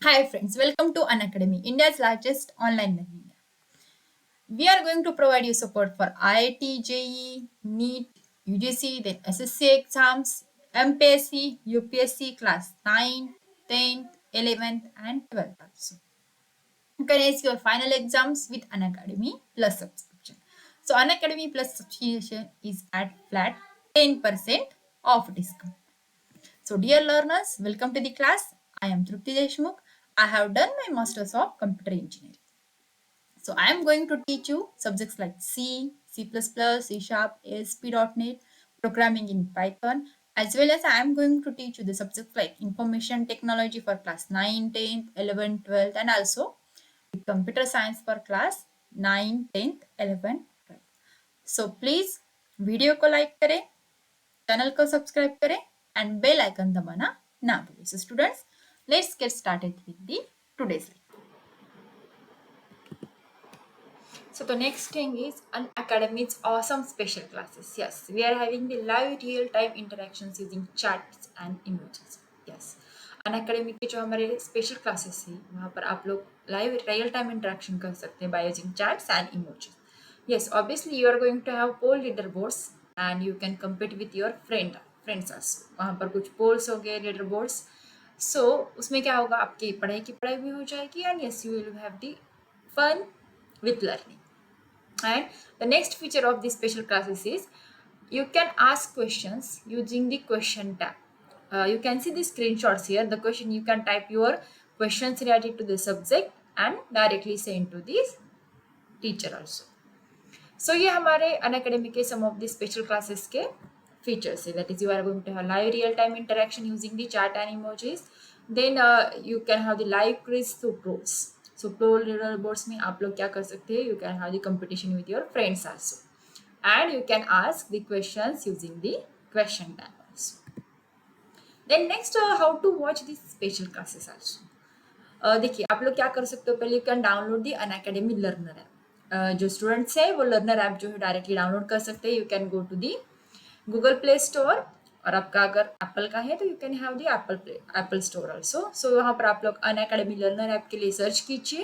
Hi friends, welcome to Unacademy, India's largest online learning app. We are going to provide you support for IIT, JEE, NEET, UGC, then SSC exams, MPSC, UPSC class 9, 10th, 11th and 12th also. You can ace your final exams with Unacademy Plus subscription. So Unacademy Plus subscription is at flat 10% off discount. So, dear learners, welcome to the class. I am Trupti Deshmukh. I have done my Masters of Computer Engineering. So, I am going to teach you subjects like C, C++, C Sharp, ASP.NET, programming in Python, as well as I am going to teach you the subjects like information technology for class 9, 10th, 11th, 12th, and also computer science for class 9, 10th, 11th, 12th. So, please video को like करें, channel को subscribe करें and bell icon दबाना ना भूलें. So students, let's get started with the today's lecture. So the next thing is Unacademy's awesome special classes. Yes, we are having the live real-time interactions using chats and emojis. Yes, Unacademy के जो हमारे special classes है वहाँ पर आप लोग live real time interaction कर सकते हैं by using chats and emojis. Yes, obviously you are going to have poll leaderboards and you can compete with your friends also. वहाँ पर कुछ polls हो गए leaderboards. So उसमें क्या होगा, आपकी पढ़ाई की पढ़ाई भी हो जाएगी and yes you will have the fun with learning. And the next feature of these special classes is you can ask questions using the question tab. You can see the screenshots here. The question, you can type your questions related to the subject and directly send to the teacher also. So ये हमारे Unacademy के some of the special classes के features है. That is, you are going to have live real time interaction using the chat and emojis. Then you can have the live quiz through pros. So pro leaderboards में आप लोग क्या कर सकते हैं? You can have the competition with your friends also, and you can ask the questions using the question tab also. Then next, how to watch these special classes also. देखिए आप लोग क्या कर सकते हो, पहले you can download the Unacademy learner app. जो students है वो लर्नर ऐप जो है डायरेक्टली डाउनलोड कर सकते हैं. You can go to the Google Play store, और आपका अगर एप्पल का है तो you can have the Apple store also. So वहाँ पर आप लोग अनअकैडमी लर्नर ऐप के लिए सर्च कीजिए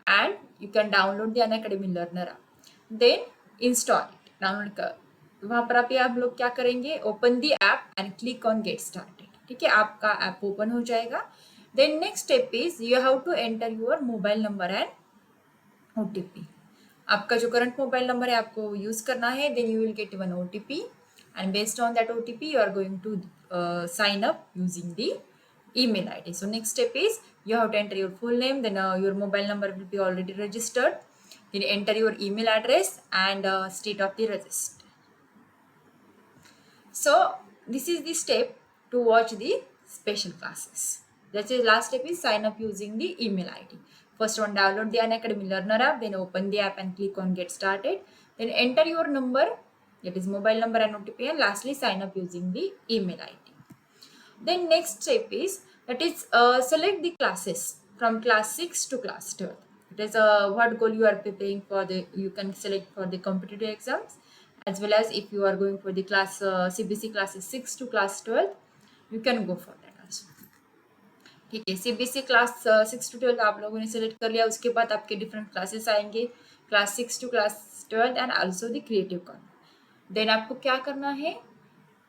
and you can download the Unacademy learner app. Then install it, download कर. वहाँ पर आप लोग क्या करेंगे, open the app and click on get started. ठीक है, आपका ऐप ओपन हो जाएगा. Then next step is you have to enter your mobile number and OTP. आपका जो करंट मोबाइल नंबर है आपको यूज करना है. then you will get one OTP and based on that OTP you are going to sign up using the email ID. So next step is you have to enter your full name, then your mobile number will be already registered. Then enter your email address and state of the register. So this is the step to watch the special classes. That's the last step is sign up using the email ID. First one, download the Unacademy Learner app, then open the app and click on get started. Then enter your number, that is mobile number and OTP, and lastly sign up using the email ID. Then next step is that is select the classes from class 6 to class 12. It is what goal you are preparing for. You can select for the competitive exams, as well as if you are going for the class CBC classes 6 to class 12, you can go for that also. ठीक है, CBC class 6 to 12 आप लोगों ने select कर लिया. उसके बाद आपके डिफरेंट क्लासेस आएंगे, class 6 to class 12 and also the creative corner. Then आपको क्या करना है,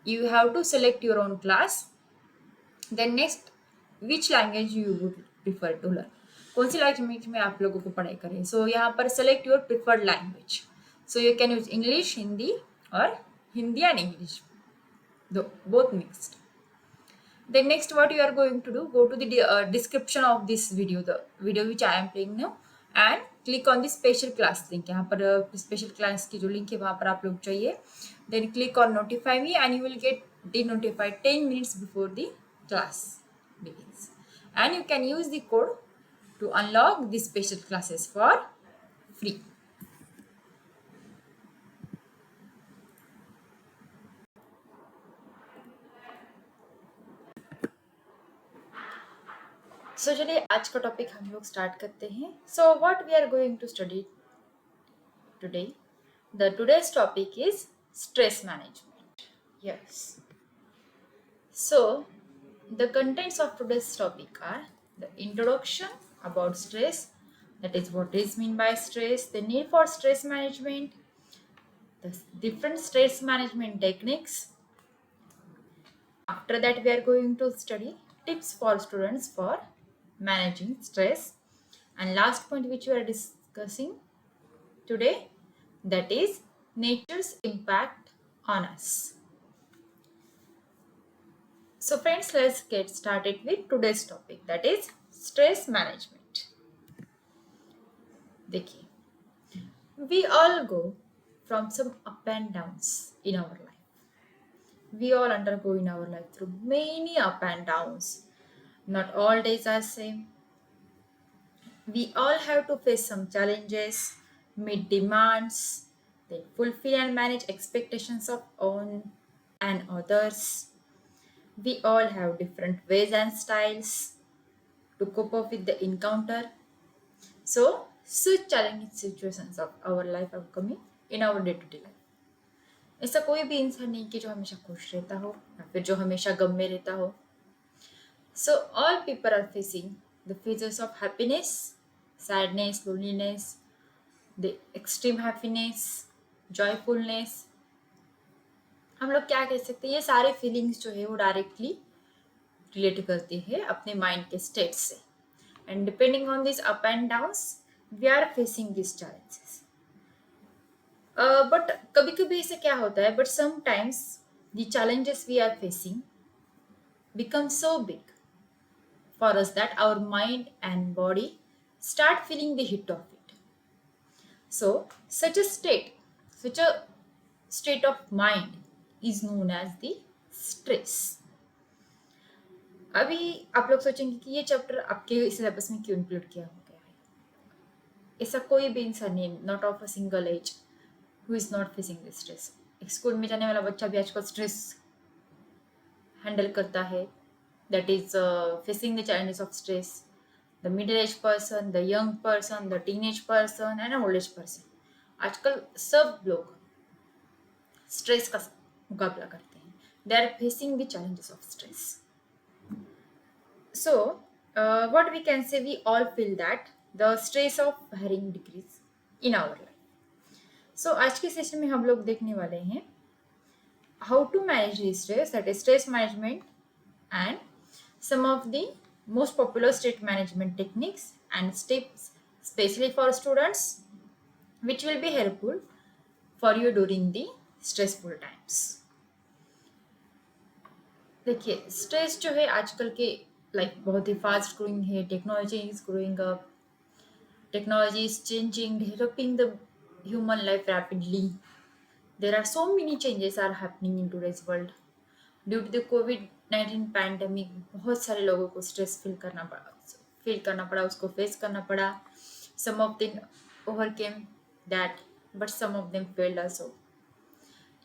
you have to select your own class. Then next, which language you would prefer to learn, कौन सी लैंग्वेज में आप लोगों को पढ़ाई करें. सो यहाँ पर select your preferred language. So you can use English, Hindi, और Hindi and English, both mixed. Then next what you are going to do, go to the description of this video, the video which I am playing now, and click on the special class link. यहाँ पर special class की जो link है वहाँ पर आप लोग चाहिए. Then click on notify me and you will get denotified 10 minutes before the class begins. And you can use the code to unlock the special classes for free. सो चलिए आज का टॉपिक हम लोग स्टार्ट करते हैं. So what we are going to study today, the today's topic is stress management. Yes. So the contents of today's topic are the introduction about stress, that is what is mean by stress, the need for stress management, the different stress management techniques. After that, we are going to study tips for students for managing stress. And last point which we are discussing today, that is nature's impact on us. So friends, let's get started with today's topic, that is stress management. देखिए, we all go from some up and downs in our life. We all undergo in our life through many up and downs. Not all days are same. We all have to face some challenges, meet demands, then fulfill and manage expectations of own and others. We all have different ways and styles to cope up with the encounter. So, such challenging situations of our life are coming in our day-to-day life. ऐसा कोई भी इंसान नहीं कि जो हमेशा खुश रहता हो या फिर जो हमेशा गम में रहता हो. So all people are facing the phases of happiness, sadness, loneliness, the extreme happiness, joyfulness. हम लोग क्या कह सकते हैं, ये सारे फीलिंग्स जो है वो डायरेक्टली रिलेट करते हैं अपने माइंड के स्टेट से. And depending on this up and downs we are facing this challenges. But कभी कभी ऐसे क्या होता है, but sometimes the challenges we are facing become so big for us that our mind and body start feeling the hit of it. So such a state of mind is known as the stress. अभी आप लोग सोचेंगे कि ये chapter आपके syllabus में क्यों include किया हो गया है. ऐसा कोई भी इंसान नहीं, not of a single age who is not facing this stress. एक स्कूल में जाने वाला बच्चा भी आजकल स्ट्रेस हैंडल करता है, that is facing the challenges of stress. The middle-aged person, the young person, the teenage person and an old-age person. आजकल सब लोग स्ट्रेस का मुकाबला करते हैं. They are facing the challenges of stress. So, what we can say, we all feel that the stress of varying degrees in our life. So, आज के session में हम लोग देखने वाले हैं how to manage the stress, that is stress management, and some of the most popular stress management techniques and steps especially for students which will be helpful for you during the stressful times. देखिए, stress जो है आजकल के like बहुत ही fast growing है. Technology is growing up, technology is changing, developing the human life rapidly. There are so many changes are happening in today's world. Due to the कोविड-19 pandemic बहुत सारे लोगों को स्ट्रेस फील करना पड़ा, उसको फेस करना पड़ा. Some of them overcame that but some of them failed also.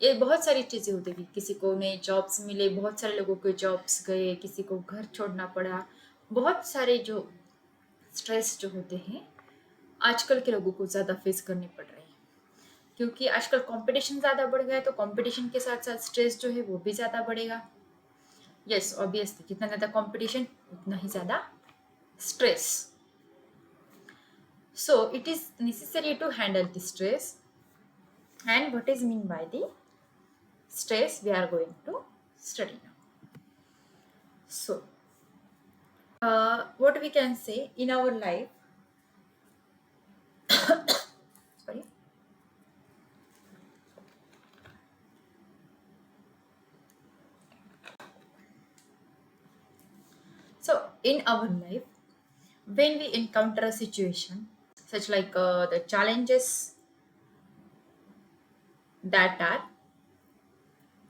ये बहुत सारी चीज़ें होती थी. किसी को नए जॉब्स मिले, बहुत सारे लोगों के जॉब्स गए, किसी को घर छोड़ना पड़ा. बहुत सारे जो स्ट्रेस जो होते हैं आजकल के लोगों को ज़्यादा फेस करने पड़ रहे हैं, क्योंकि आजकल कंपटीशन ज़्यादा बढ़ गया है. तो कंपटीशन के साथ साथ स्ट्रेस जो है वो भी ज़्यादा बढ़ेगा. यस, ऑब्वियसली जितना ज़्यादा कंपटीशन उतना ही ज़्यादा stress. So it is necessary to handle the stress. And what is mean by the stress we are going to study now. So what we can say in our life sorry, so in our life when we encounter a situation such like the challenges that are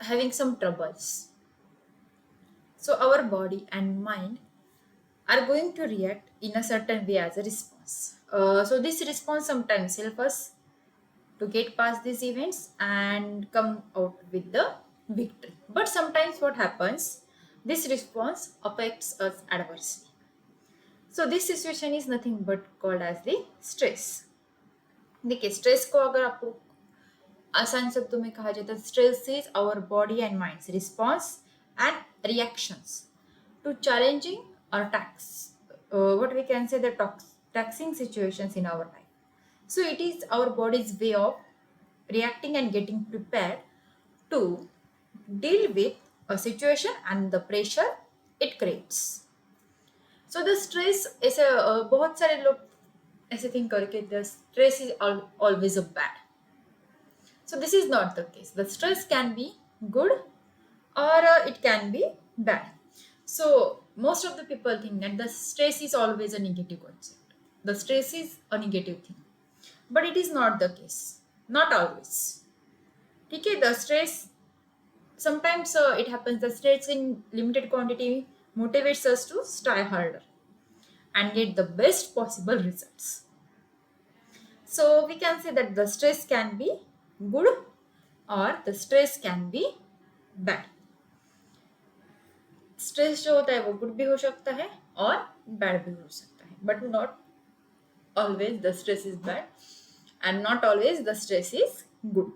having some troubles, so our body and mind are going to react in a certain way as a response. So this response sometimes help us to get past these events and come out with the victory. But sometimes what happens, this response affects us adversely. So this situation is nothing but called as the stress. देखिए, stress को अगर आपको आसान शब्दों में कहा जाता है, stress is our body and minds response and reactions to challenging और what we can say, the taxing situations in our life. So it is our body's way of reacting and getting prepared to deal with a situation and the pressure it creates. So the stress is a बहुत सारे लोग ऐसे think करके the stress is always a bad. So this is not the case. The stress can be good or it can be bad. So most of the people think that the stress is always a negative concept. The stress is a negative thing, but it is not the case. Not always. Okay, the stress sometimes it happens. The stress in limited quantity motivates us to try harder and get the best possible results. So we can say that the stress can be good or the stress can be bad. Stress जो होता है वो good भी हो सकता है और bad भी हो सकता है, but not always the stress is bad and not always the stress is good.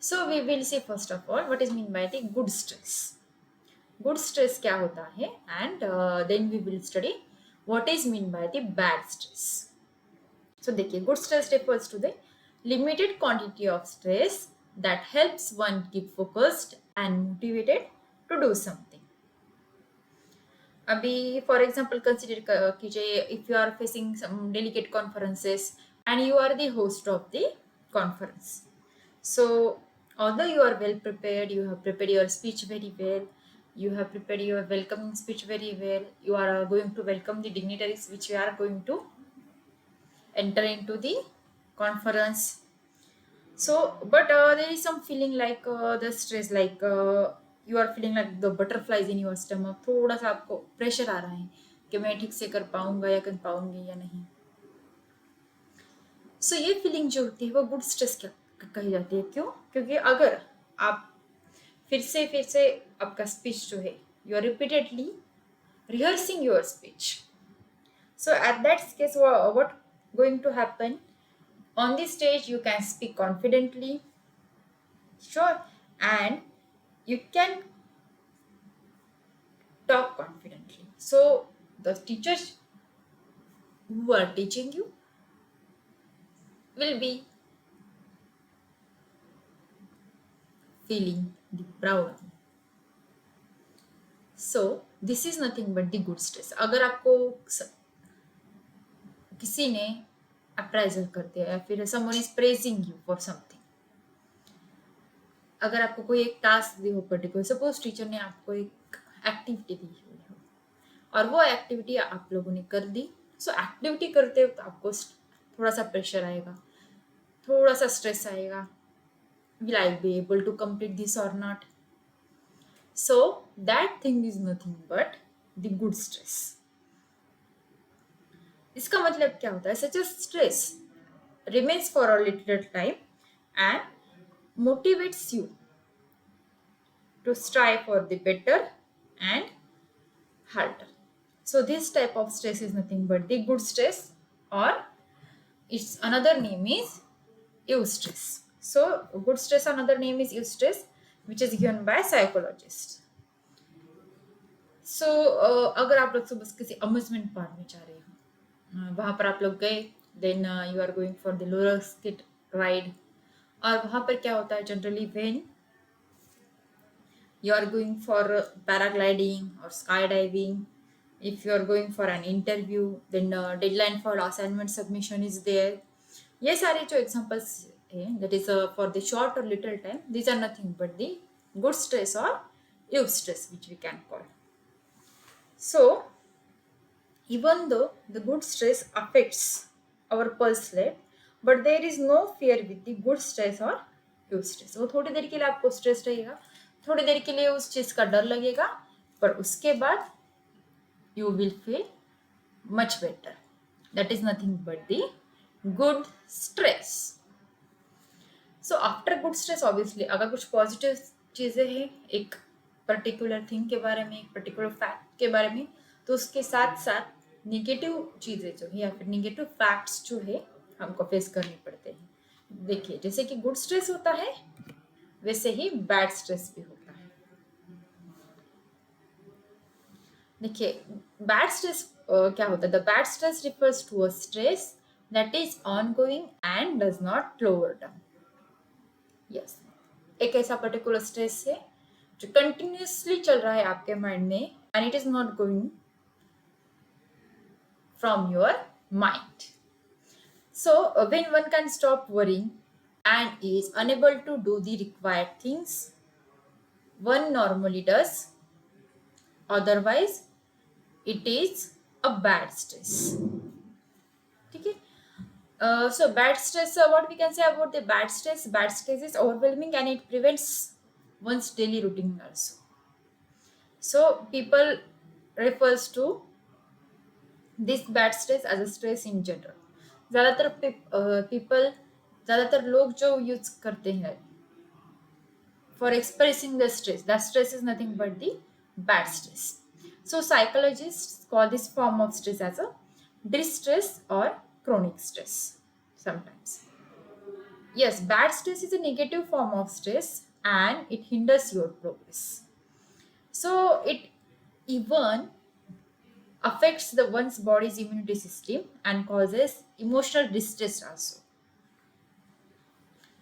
So we will see first of all what is mean by the good stress. Good stress क्या होता है and then we will study what is mean by the bad stress. So देखिए, good stress refers to the limited quantity of stress that helps one keep focused and motivated to do something. अभी for example consider कीजिए, if you are facing some delicate conferences and you are the host of the conference. So although you are well prepared, you have prepared your speech very well, you have prepared your welcoming speech very well, you are going to welcome the dignitaries which you are going to enter into the conference. So but there is some feeling like the stress, like you are feeling like the butterflies in your stomach. थोड़ा सा आपको pressure आ रहा है कि मैं ठीक से कर पाऊंगा या कर पाऊंगी या नहीं. सो ये फीलिंग जो होती है वो गुड स्ट्रेस कही जाती है. क्यों? क्योंकि अगर आप फिर से आपका स्पीच जो है, you are repeatedly rehearsing your speech. So at that case, what going to happen on the stage? You can speak confidently, sure, and you can talk confidently. So the teachers who are teaching you will be feeling the proud. So this is nothing but the good stress. अगर आपको किसी ने appraisal कर दिया या फिर someone is praising you for something, अगर आपको कोई एक टास्क दी हो पर्टिकुलर, सपोज टीचर ने आपको एक एक्टिविटी दी हुई हो और वो एक्टिविटी आप लोगों ने कर दी. सो एक्टिविटी करते वक्त आपको थोड़ा सा प्रेशर आएगा, थोड़ा सा स्ट्रेस आएगा. Will I be able to complete this or not? So that thing is nothing but the good stress. इसका मतलब क्या होता है? Such a stress remains for a little time and motivates you to strive for the better and harder. So this type of stress is nothing but the good stress, or its another name is eustress. So good stress another name is eustress, which is given by psychologists. So अगर आप लोग सुबह किसी amusement park में जा रहे हो, वहाँ पर आप लोग गए, then you are going for the roller skate ride. और वहाँ पर क्या होता है generally, when you are going for paragliding or skydiving, if you are going for an interview, then deadline for assignment submission is there. ये सारे जो examples हैं, that is for the short or little time, these are nothing but the good stress or eustress, which we can call. So even though the good stress affects our pulse rate, but there is no fear with the good stress or eustress. वो थोड़ी देर के लिए आपको stress रहेगा, थोड़ी देर के लिए उस चीज का डर लगेगा, पर उसके बाद you will feel much better. That is nothing but the good stress. So after good stress obviously अगर कुछ पॉजिटिव चीजें हैं एक पर्टिकुलर थिंग के बारे में, एक पर्टिकुलर फैक्ट के बारे में, तो उसके साथ साथ नेगेटिव चीजें जो है या फिर नेगेटिव फैक्ट्स जो है हमको फेस करने पड़ते हैं. देखिए, जैसे कि गुड स्ट्रेस होता है वैसे ही बैड स्ट्रेस भी होता है. देखिए, बैड स्ट्रेस क्या होता है? The bad stress refers to a stress that is ongoing and does not lower down. Yes, एक ऐसा पर्टिकुलर स्ट्रेस है जो कंटिन्यूसली चल रहा है आपके माइंड में and it is not going from your mind. So, when one can stop worrying and is unable to do the required things one normally does, otherwise, it is a bad stress. ठीक है? So, bad stress, what we can say about the bad stress? Bad stress is overwhelming and it prevents one's daily routine also. So, people refers to this bad stress as a stress in general. ज़्यादातर people, ज़्यादातर लोग जो use करते हैं for expressing the stress. That stress is nothing but the bad stress. So psychologists call this form of stress as a distress or chronic stress sometimes. Yes, bad stress is a negative form of stress and it hinders your progress. So it even affects the one's body's immunity system and causes emotional distress also.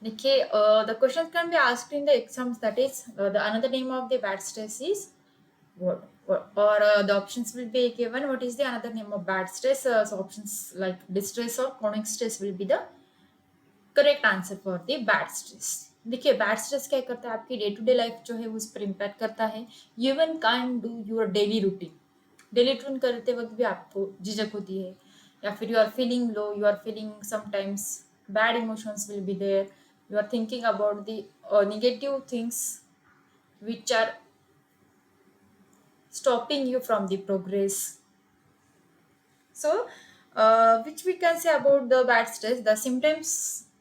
Okay, the questions can be asked in the exams. That is, the another name of the bad stress is what or the options will be given. What is the another name of bad stress? So options like distress or chronic stress will be the correct answer for the bad stress. देखिए bad stress क्या करता है, आपकी day to day life जो है उस पर impact करता है. You even can do your daily routine. Daily routine करते वक्त भी आपको झिझक होती है, या फिर you are feeling low, you are feeling sometimes bad emotions will be there, you are thinking about the negative things which are stopping you from the progress. So which we can say about the bad stress, the symptoms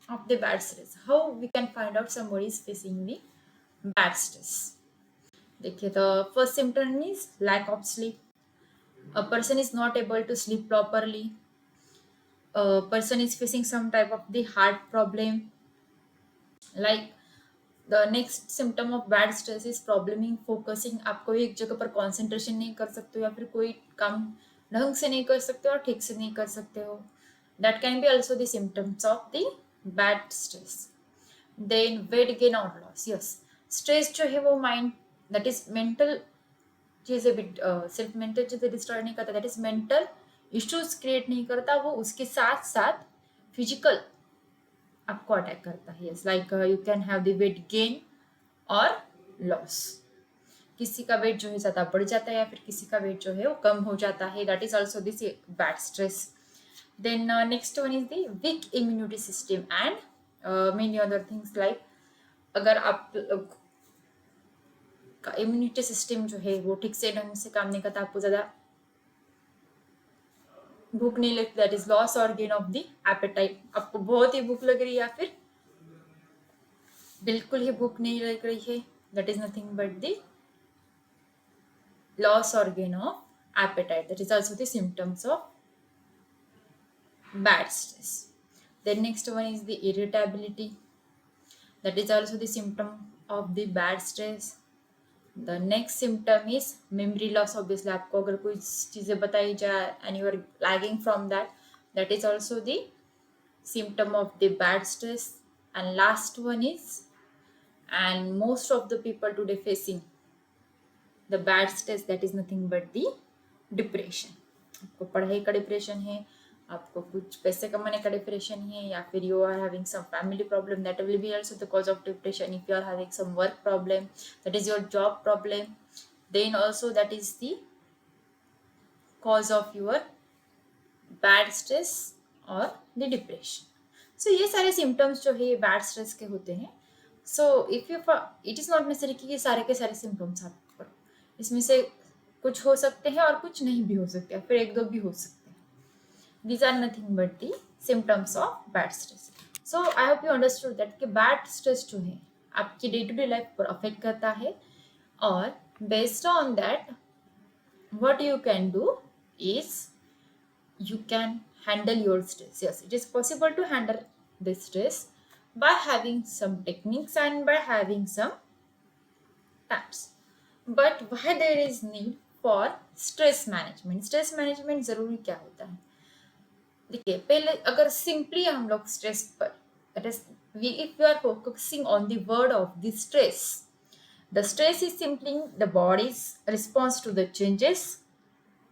of the bad stress, how we can find out somebody is facing the bad stress. देखिए, the first symptom is lack of sleep. A person is not able to sleep properly. A person is facing some type of the heart problem. Like the next symptom of bad stress is problem in focusing. आप कोई एक जगह पर concentration नहीं कर सकते हो, या फिर कोई काम ढंग से नहीं कर सकते हो और ठीक से नहीं कर सकते हो. That can be also the symptoms of the bad stress. Then weight gain or loss. Yes, stress जो है वो mind, that is mental चीजें भी सिर्फ मेंटल चीजें डिस्ट्रॉय नहीं करता, that is mental issues create नहीं करता, वो उसके साथ साथ फिजिकल आपको अटैक करता है. Yes, like you can have the weight gain और लॉस. किसी का वेट जो है ज़्यादा बढ़ जाता है या फिर किसी का वेट जो है वो कम हो जाता है. That is also this bad stress. Then next one is the weak immunity system and many other things. Like अगर आप का इम्यूनिटी सिस्टम जो है वो ठीक से ढंग से काम नहीं करता, आपको ज़्यादा भूख नहीं लगती, दैट इज लॉस और गेन ऑफ द एपेटाइट. आपको बहुत ही भूख लग रही है या फिर बिल्कुल ही भूख नहीं लग रही है, that is nothing but the loss or gain of appetite. That is also the symptoms of bad stress. Then next one is the irritability. That is also the symptom of the bad stress. The next symptom is memory loss. Obviously आपको अगर कोई चीज़ें बताई जाए and you are lagging from that, that is also the symptom of the bad stress. And last one is, and most of the people today facing the bad stress, that is nothing but the depression. आपको पढ़ाई का depression है, आपको कुछ पैसे कमाने का depression है, या फिर you are having some family problem, that will be also the cause of depression. If you are having some work problem, that is your job problem, then also that is the cause of your bad stress और the depression. So ये सारे symptoms जो है bad stress के होते हैं. So if you it is not necessary कि ये सारे के सारे सिम्टम्स आप करो, इसमें से कुछ हो सकते हैं और कुछ नहीं भी हो सकते, फिर एक दो भी हो सकते हैं. These are nothing but the symptoms of bad stress. So I hope you understood that कि बैड स्ट्रेस जो है आपकी डे टू डे लाइफ पर अफेक्ट करता है, और based on that what you can do is you can handle your stress. Yes, it is possible to handle the stress by having some techniques and by having some tips. But why there is need for stress management. Stress management जरूरी क्या होता है? देखिए, पहले अगर simply हम लोग stress पर, if you are focusing on the word of the stress, the stress is simply the body's response to the changes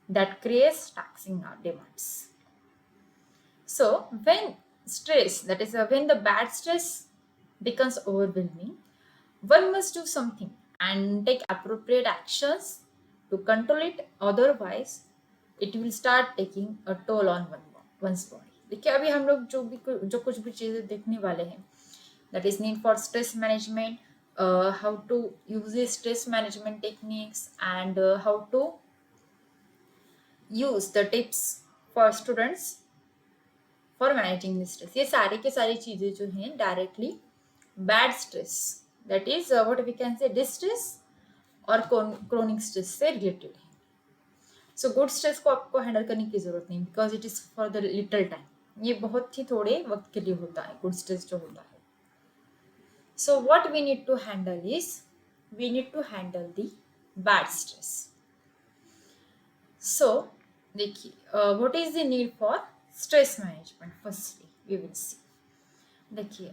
that creates taxing our demands. So when stress, that is when the bad stress becomes overwhelming, one must do something and take appropriate actions to control it, otherwise it will start taking a toll on one's body. देखिए, अभी हम लोग जो कुछ भी चीजें देखने वाले हैं, that is need for stress management, how to use the stress management techniques, and how to use the tips for students for managing the stress, ये सारी के सारी चीजें जो हैं directly bad stress, that is what we can say distress और chronic stress से related है। सो गुड स्ट्रेस को आपको हैंडल करने की जरूरत नहीं, because it is for the little time, ये बहुत ही थोड़े वक्त के लिए होता है गुड स्ट्रेस जो होता है। So what we need to handle is, we need to handle the bad stress. So देखिए, what is the need for stress management? Firstly we will see. देखिए,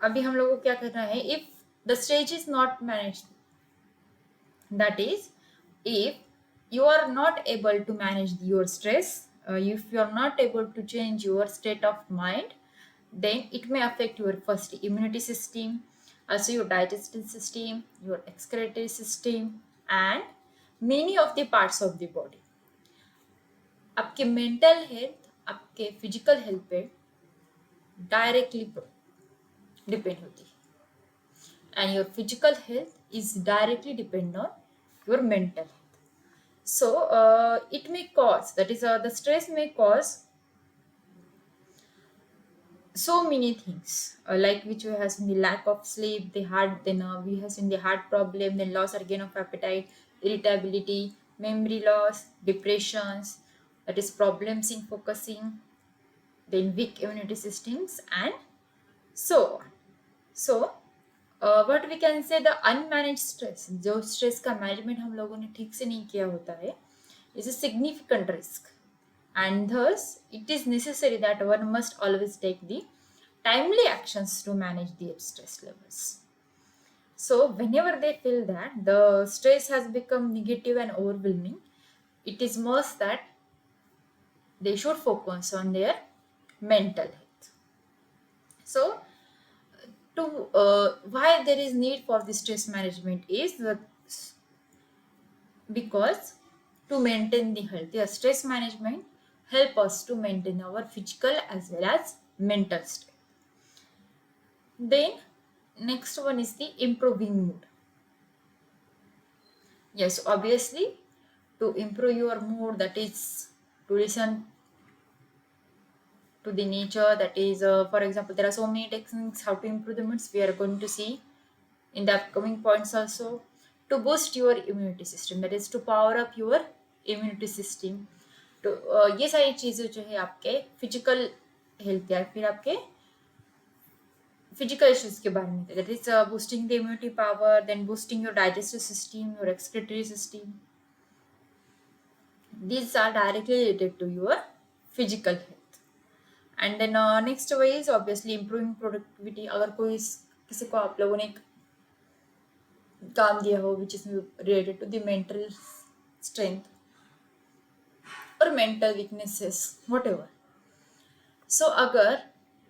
अभी हम लोगों को क्या करना है, if the stress is not managed, that is if you are not able to manage your stress, if you are not able to change your state of mind, then it may affect your first immunity system, also your digestive system, your excretory system, and many of the parts of the body. आपके mental health, आपके physical health पे directly depend होती है, and your physical health is directly depend on your mental health. So it may cause, that is the stress may cause so many things, like which we have seen the lack of sleep, the heart, then we have seen the heart problem, then loss or gain of appetite, irritability, memory loss, depressions, that is problems in focusing, then weak immunity systems, and so on. So what we can say, the unmanaged stress, जो stress का management हम लोगों ने ठीक से नहीं किया होता है, is a significant risk, and thus it is necessary that one must always take the timely actions to manage their stress levels. So whenever they feel that the stress has become negative and overwhelming, it is must that they should focus on their mental health. So to why there is need for the stress management is that because to maintain the health, yeah, stress management help us to maintain our physical as well as mental state. Then next one is the improving mood. Yes, obviously to improve your mood, that is to listen to the nature, that is for example, there are so many techniques how to improve the moods, we are going to see in the upcoming points also. To boost your immunity system, that is to power up your immunity system, तो ये सारी चीजें जो है आपके physical health या फिर आपके फिजिकल इश्यूज के बारे में, that is boosting the immunity power, then boosting your digestive system, your excretory system, these are directly related to your physical health. And then next way is obviously improving productivity. अगर कोई किसी को आप लोगों ने काम दिया हो which is related to the mental strength or mental weaknesses, whatever. So अगर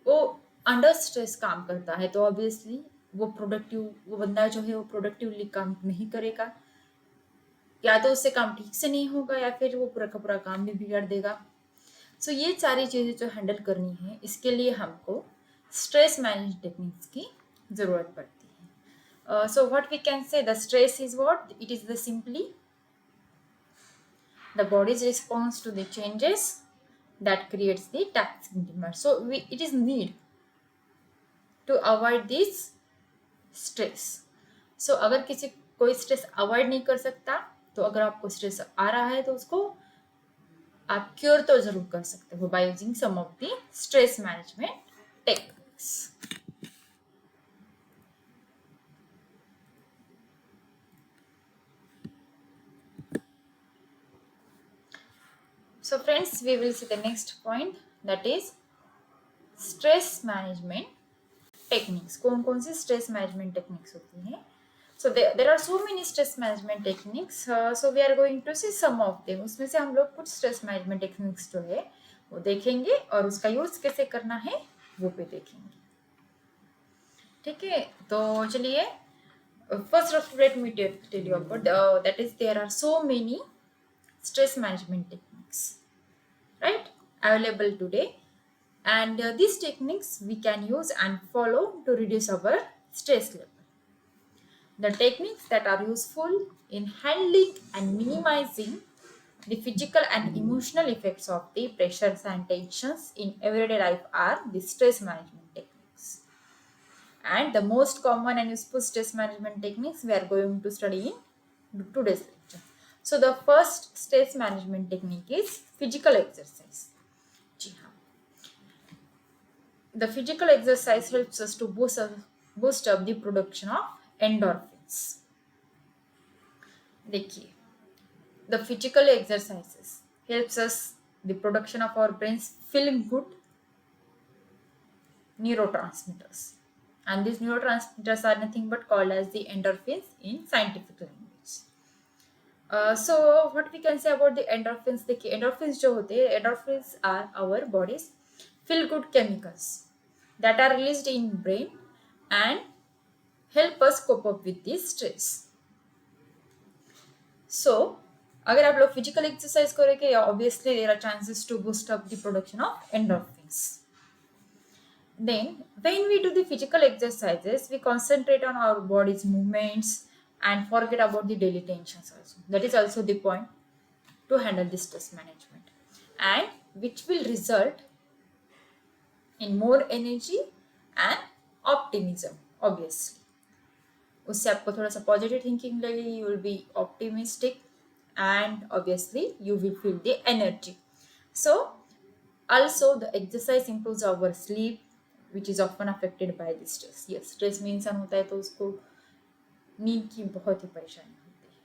वो अंडर स्ट्रेस काम करता है तो ऑब्वियसली वो बंदा जो है वो प्रोडक्टिवली काम नहीं करेगा, या तो उससे काम ठीक से नहीं होगा या फिर वो पूरा का पूरा काम भी बिगाड़ देगा. सो ये सारी चीज़ें जो हैंडल करनी है, इसके लिए हमको स्ट्रेस मैनेज टेक्निक्स की ज़रूरत पड़ती है. So what we can say, the stress is what? It is the simply the body's response to the changes that creates the taxing demand. So it is need to avoid this stress. So अगर कोई stress avoid नहीं कर सकता, तो अगर आपको stress आ रहा है तो उसको आप क्योर तो जरूर कर सकते हो by using some of the stress management techniques. So friends, we will see the next point, that is stress management techniques. कौन कौन सी stress management techniques होती हैं? So there are so many stress management techniques. So we are going to see some of them. उसमें से हम लोग कुछ stress management techniques जो है वो देखेंगे और उसका यूज कैसे करना है वो भी देखेंगे. ठीक है, तो चलिए first of let me tell you about that is there are so many stress management techniques, right, available today, and these techniques we can use and follow to reduce our stress level. The techniques that are useful in handling and minimizing the physical and emotional effects of the pressures and tensions in everyday life are the stress management techniques. And the most common and useful stress management techniques we are going to study in today's lecture. So the first stress management technique is physical exercise. The physical exercise helps us to boost up the production of endorphins. देखिए, the physical exercises helps us the production of our brains feel good neurotransmitters, and these neurotransmitters are nothing but called as the endorphins in scientific language. So what we can say about the endorphins, देखिए endorphins जो होते हैं, endorphins are our body's feel good chemicals that are released in brain and help us cope up with this stress. So अगर आप लोग physical exercise करेंगे, obviously there are chances to boost up the production of endorphins. Then when we do the physical exercises, we concentrate on our body's movements and forget about the daily tensions also. That is also the point to handle the stress management, and which will result in more energy and optimism. Obviously उससे आपको थोड़ा सा positive thinking लगेगी, you will be optimistic and obviously you will feel the energy. So also the exercise improves our sleep, which is often affected by the stress. Yes, stress में इंसान होता है तो उसको नींद की बहुत ही परेशानी होती है.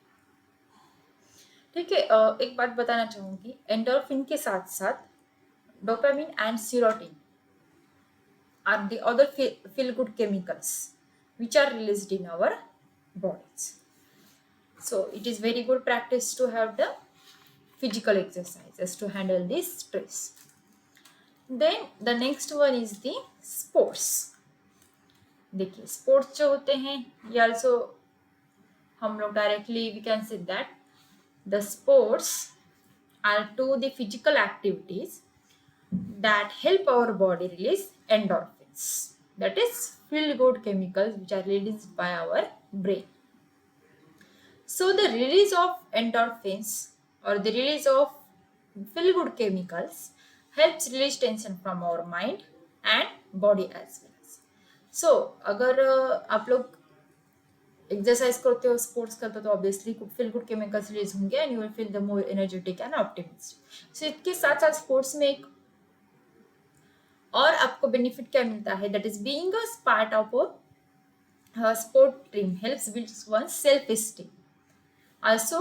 ठीक है, एक बात बताना चाहूँगी, एंडोर्फिन के साथ साथ dopamine and serotonin are the other feel good chemicals which are released in our bodies. So it is very good practice to have the physical exercises to handle this stress. Then the next one is the sports. देखिए sports जो होते हैं ये also हम लोग directly we can say that the sports are two the physical activities that help our body release endorphins, that is feel good chemicals which are released by our brain. So the release of endorphins or the release of feel good chemicals helps release tension from our mind and body as well as. So अगर आप लोग exercise करते हो, sports करते हो, तो obviously feel good chemicals release होंगे and you will feel the more energetic and optimistic. So इसके साथ साथ स्पोर्ट्स में एक और आपको बेनिफिट क्या मिलता है, that is being a part of a sport team helps build one self esteem. Also,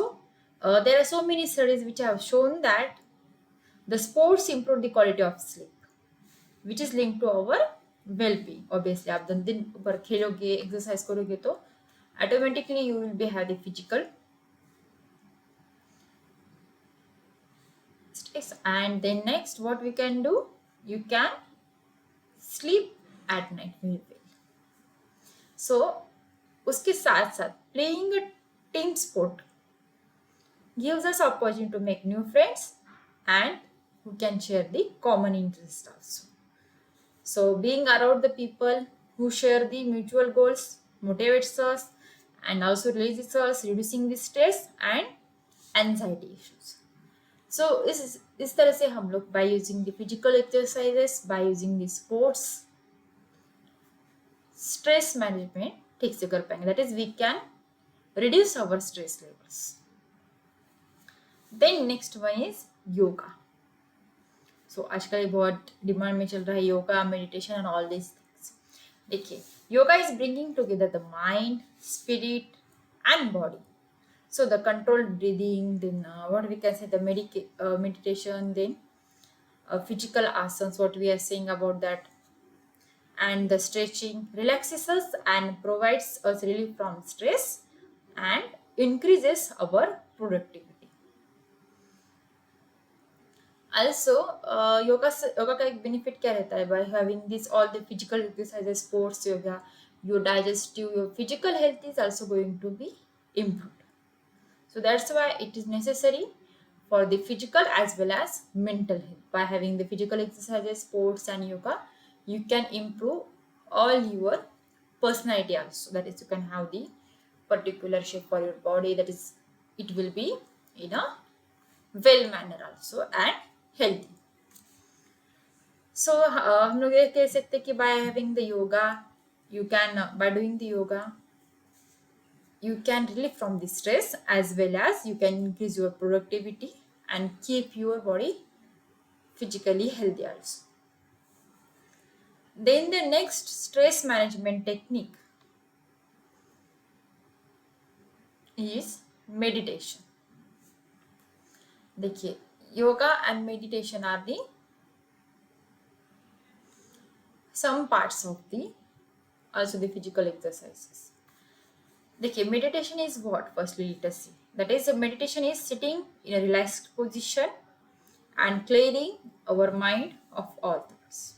there are so many studies which have shown that the sports improve the quality of sleep, which is linked to our well-being. Obviously, आप दिन भर खेलोगे, exercise करोगे तो automatically you will be have the physical stress. And then next, what we can do, you can sleep at night very well. So, उसके साथ साथ playing a team sport gives us opportunity to make new friends and who can share the common interest also. So being around the people who share the mutual goals motivates us and also releases us, reducing the stress and anxiety issues. So इस तरह से हम लोग by using the physical exercises, by using the sports, stress management ठीक से कर पाएंगे. That is we can reduce our stress levels. Then next one is yoga. So आजकल बहुत डिमांड में चल रहा है yoga, meditation and all this things. देखिए yoga is bringing together the mind, spirit and body. So the controlled breathing, then what we can say, the meditation, then physical asanas, what we are saying about that, and the stretching relaxes us and provides us relief from stress and increases our productivity. Also, yoga का एक benefit क्या रहता है, by having this all the physical exercises, sports, yoga, your digestive, your physical health is also going to be improved. So that's why it is necessary for the physical as well as mental health. By having the physical exercises, sports, and yoga, you can improve all your personality also. That is, you can have the particular shape for your body. That is, it will be in a well manner also and healthy. So हम लोग ये कह सकते हैं कि by having the yoga, you can by doing the yoga, you can relieve from the stress as well as you can increase your productivity and keep your body physically healthy also. Then the next stress management technique is meditation. देखिए, yoga and meditation are the some parts of the also the physical exercises. देखिए, meditation is what? Firstly, let us see. That is, meditation is sitting in a relaxed position and clearing our mind of all thoughts.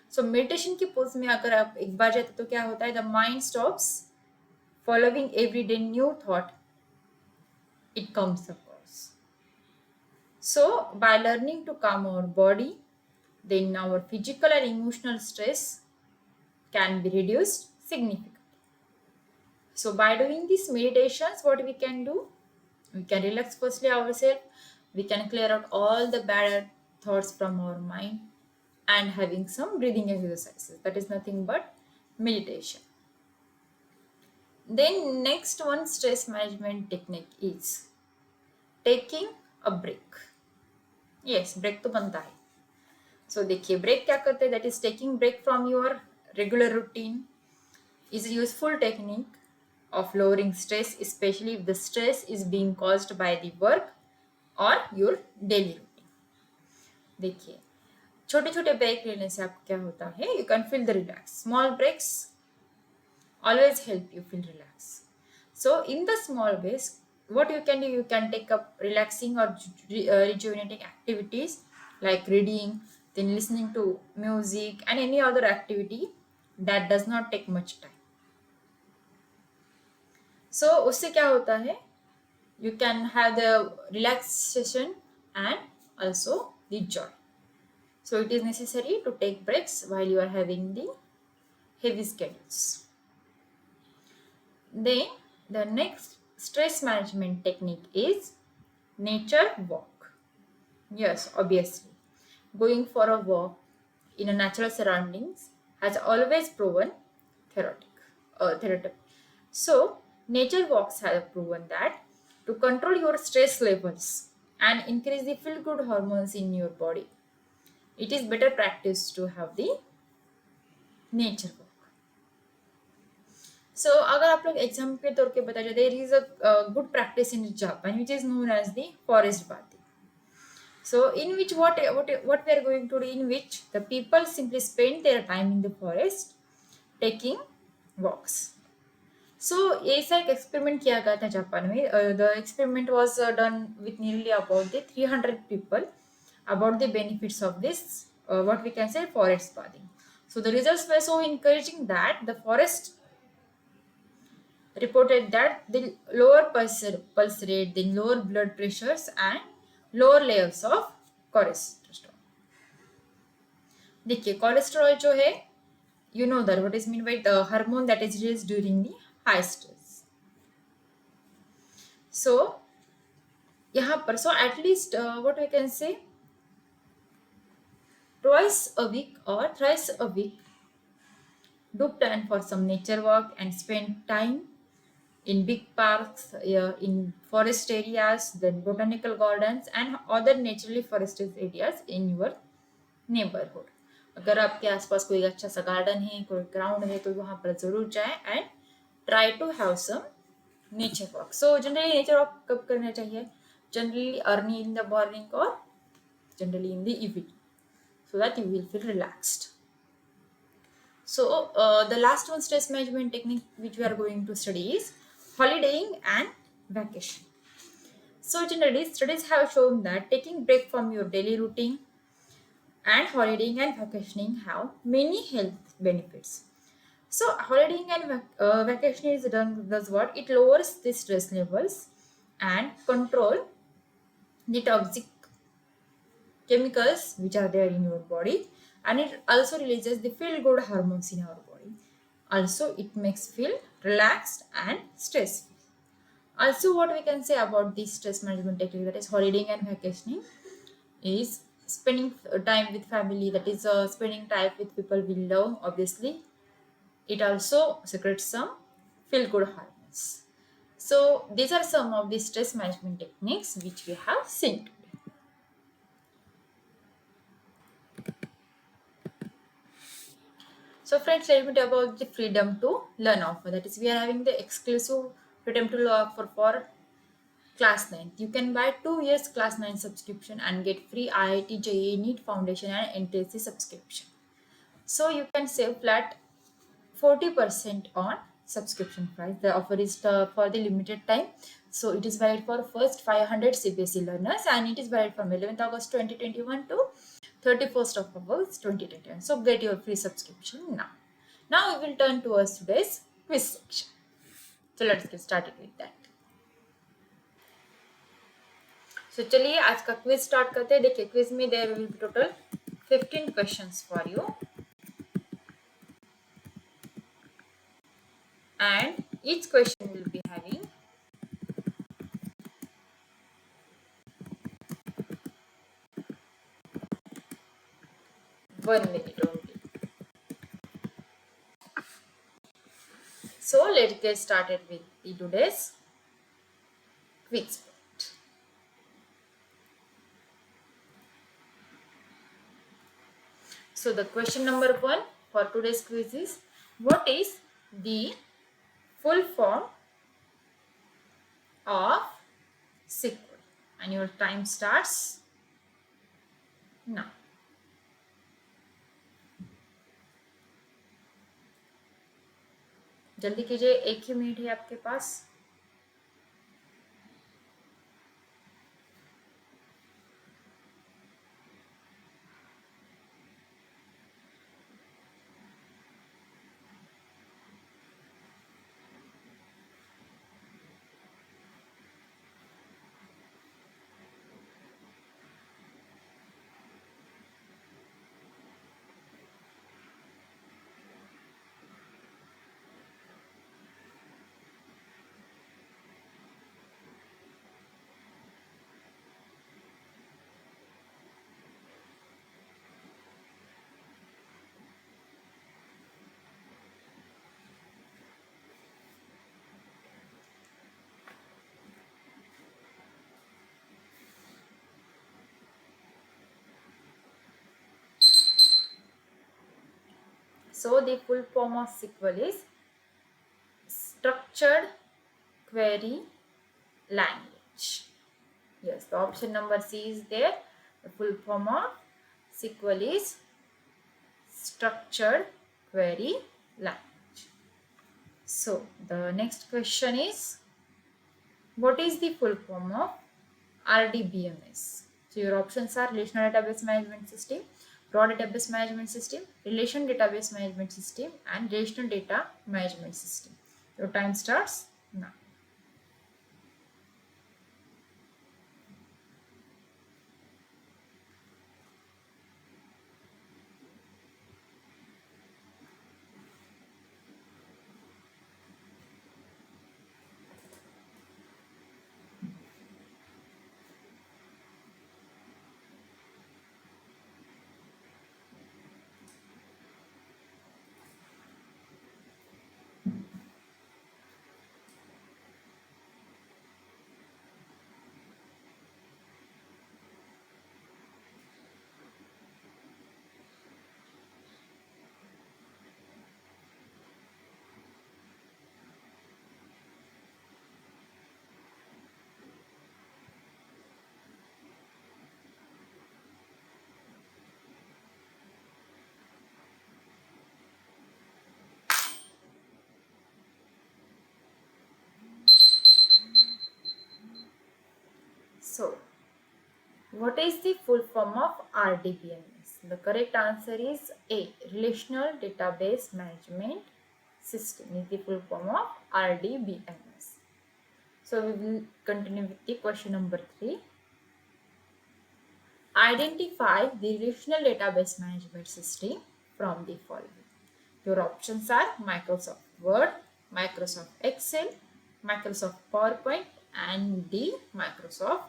So meditation की pose में अगर आप एक बार जाते तो क्या होता है, the mind stops following everyday new thought, it comes across. So by learning to calm our body, then our physical and emotional stress can be reduced significantly. So by doing these meditations, what we can do, we can relax firstly ourselves, we can clear out all the bad thoughts from our mind, and having some breathing exercises. That is nothing but meditation. Then next one stress management technique is taking a break. Yes, break तो बनता है. So देखिए, break क्या करते हैं, that is taking break from your regular routine is a useful technique of lowering stress, especially if the stress is being caused by the work or your daily routine. देखिए, छोटे छोटे break लेने से आपको क्या होता है, you can feel the relax. Small breaks always help you feel relaxed. So in the small ways, what you can do, you can take up relaxing or rejuvenating activities like reading, then listening to music, and any other activity that does not take much time. So उससे क्या होता है, you can have the relaxation and also the joy. So it is necessary to take breaks while you are having the heavy schedules. Then the next stress management technique is nature walk. Yes, obviously, going for a walk in a natural surroundings has always proven therapeutic. So nature walks have proven that to control your stress levels and increase the feel good hormones in your body, it is better practice to have the nature walk. So अगर आप लोग exam के तौर पे बता जाए, there is a good practice in Japan which is known as the forest bathing. So in which what we are going to do, in which the people simply spend their time in the forest taking walks. So ऐसा एक experiment किया गया था Japan में. The experiment was done with nearly about the 300 people about the benefits of this what we can say forest bathing. So the results were so encouraging that the forest reported that the lower pulse rate, then lower blood pressures and lower levels of cholesterol. देखिए, cholesterol जो है, you know that what is meant by the hormone that is released during the high stress. So यहाँ पर, so at least what we can say, twice a week or thrice a week, do plan for some nature walk and spend time in big parks, in forest areas, then botanical gardens and other naturally forested areas in your neighborhood. अगर आपके आसपास कोई अच्छा सा garden है, कोई ground है, तो वहाँ पर जरूर जाएं and try to have some nature walk. So generally nature walk कब करना चाहिए? Generally early in the morning or generally in the evening, so that you will feel relaxed. So the last one stress management technique which we are going to study is holidaying and vacation. So generally studies have shown that taking break from your daily routine and holidaying and vacationing have many health benefits. So holidaying and vacationing is done does what? It lowers the stress levels and control the toxic chemicals which are there in your body, and it also releases the feel good hormones in our body. Also it makes feel relaxed and stress free. Also what we can say about this stress management technique, that is holidaying and vacationing, is spending time with family, that is spending time with people we love. Obviously it also secretes some feel good hormones. So these are some of the stress management techniques which we have seen today. So friends, let me talk about the freedom to learn offer. That is, we are having the exclusive freedom to learn offer for class 9. You can buy 2 years class 9 subscription and get free IIT JEE NEET Foundation and NTSC subscription. So you can save flat 40% on subscription price. The offer is for the limited time. So it is valid for first 500 CBSE learners, and it is valid from 11th August 2021 to 31st of August 2021. So get your free subscription now. Now we will turn towards today's quiz section. So let's get started with that. So चलिए आज का quiz start करते हैं. देखिए quiz में there will be total 15 questions for you, and each question will be having 1 minute only. So let's get started with the today's quiz. So the question number 1 for today's quiz is, what is the full form of SQL? And your time starts now. जल्दी कीजिए, 1 ही minute है आपके पास. So the full form of SQL is structured query language. Yes, the option number C is there. The full form of SQL is structured query language. So the next question is, what is the full form of RDBMS? So your options are Relational Database Management System, Raw Database Management System, Relation Database Management System, and Relational Data Management System. Your time starts now. So, what is the full form of RDBMS? The correct answer is A. Relational Database Management System is the full form of RDBMS. So we will continue with the question number 3. Identify the relational database management system from the following. Your options are Microsoft Word, Microsoft Excel, Microsoft PowerPoint, and the Microsoft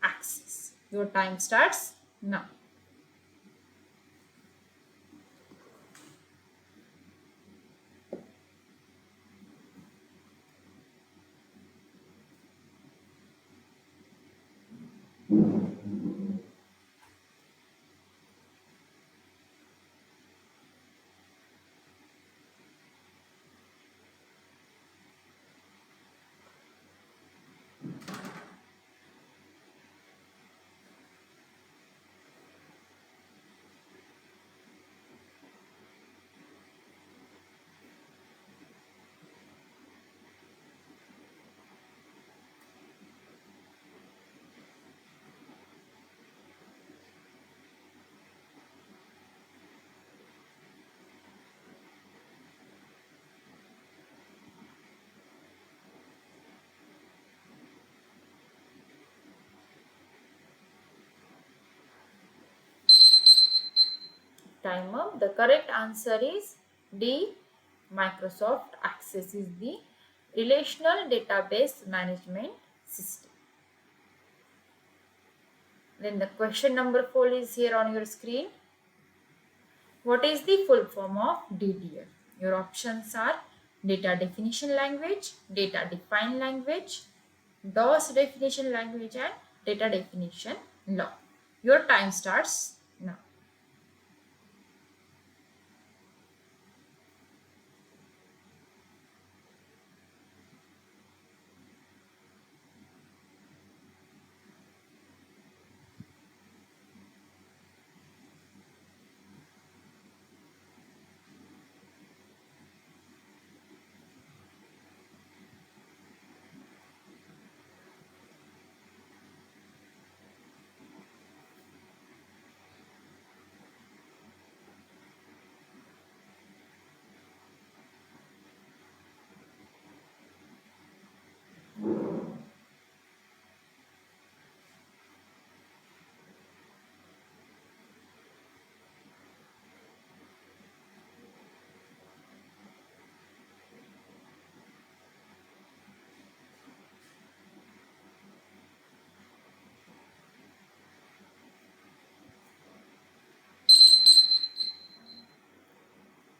Access. Your time starts now. Time up. The correct answer is D. Microsoft Access is the relational database management system. Then the question number 4 is here on your screen. What is the full form of DDL? Your options are data definition language, data defined language, DOS definition language, and data definition law. Your time starts now.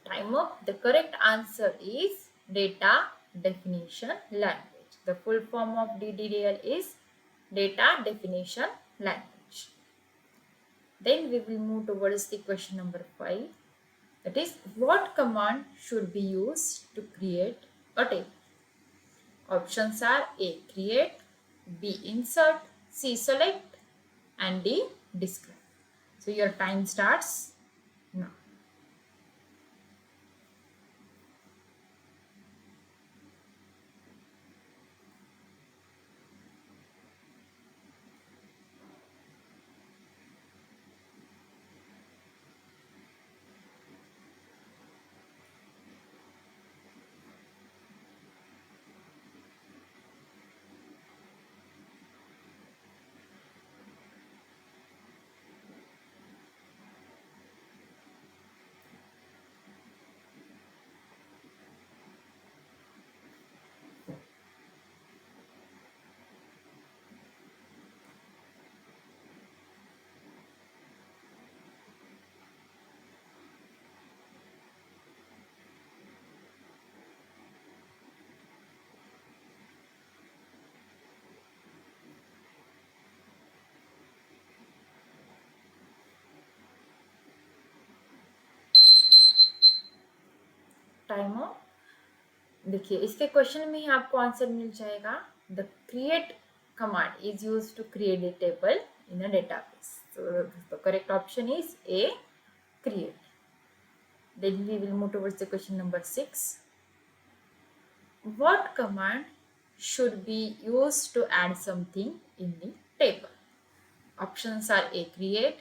Time up. The correct answer is data definition language. The full form of DDL is data definition language. Then we will move towards the question number 5. That is, what command should be used to create a table? Options are A. Create, B. Insert, C. Select, and D. Describe. So your time starts now. Time हो देखिए इसके question में ही आपको answer मिल जाएगा the create command is use to create a table in a database. So the correct option is A, create. Then we will move towards the question number 6. What command should be used to add something in the table. Options are A, create,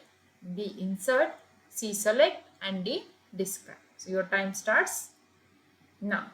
B, insert, C, select, and D, describe. So your time starts now.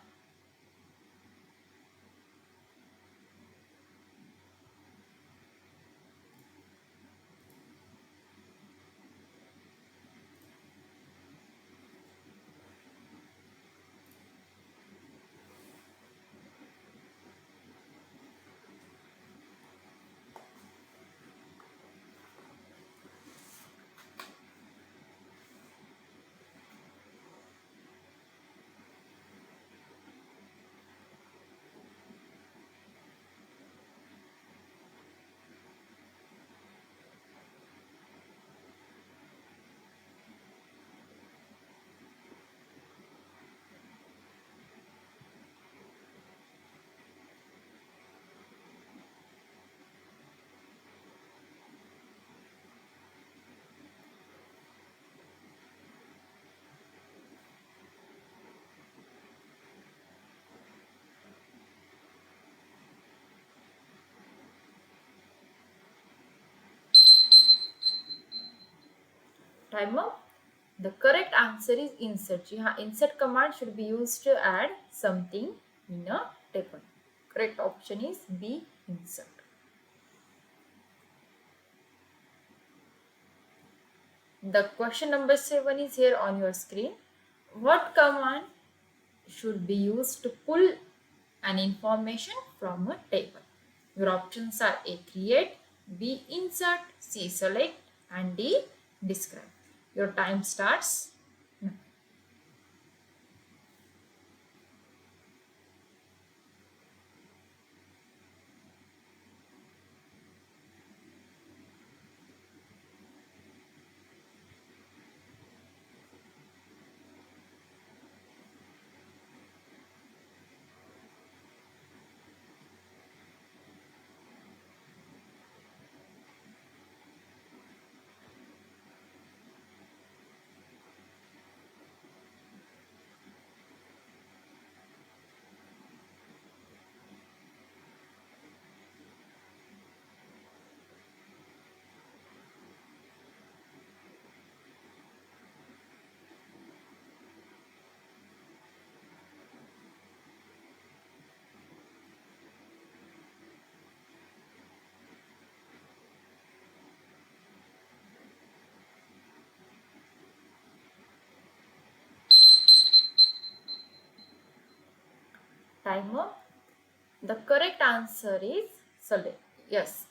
Time up. The correct answer is insert. Insert command should be used to add something in a table. Correct option is B, insert. The question number 7 is here on your screen. What command should be used to pull an information from a table? Your options are A, create, B, insert, C, select, and D, describe. Your time starts now. Timer. The correct answer is select. Yes.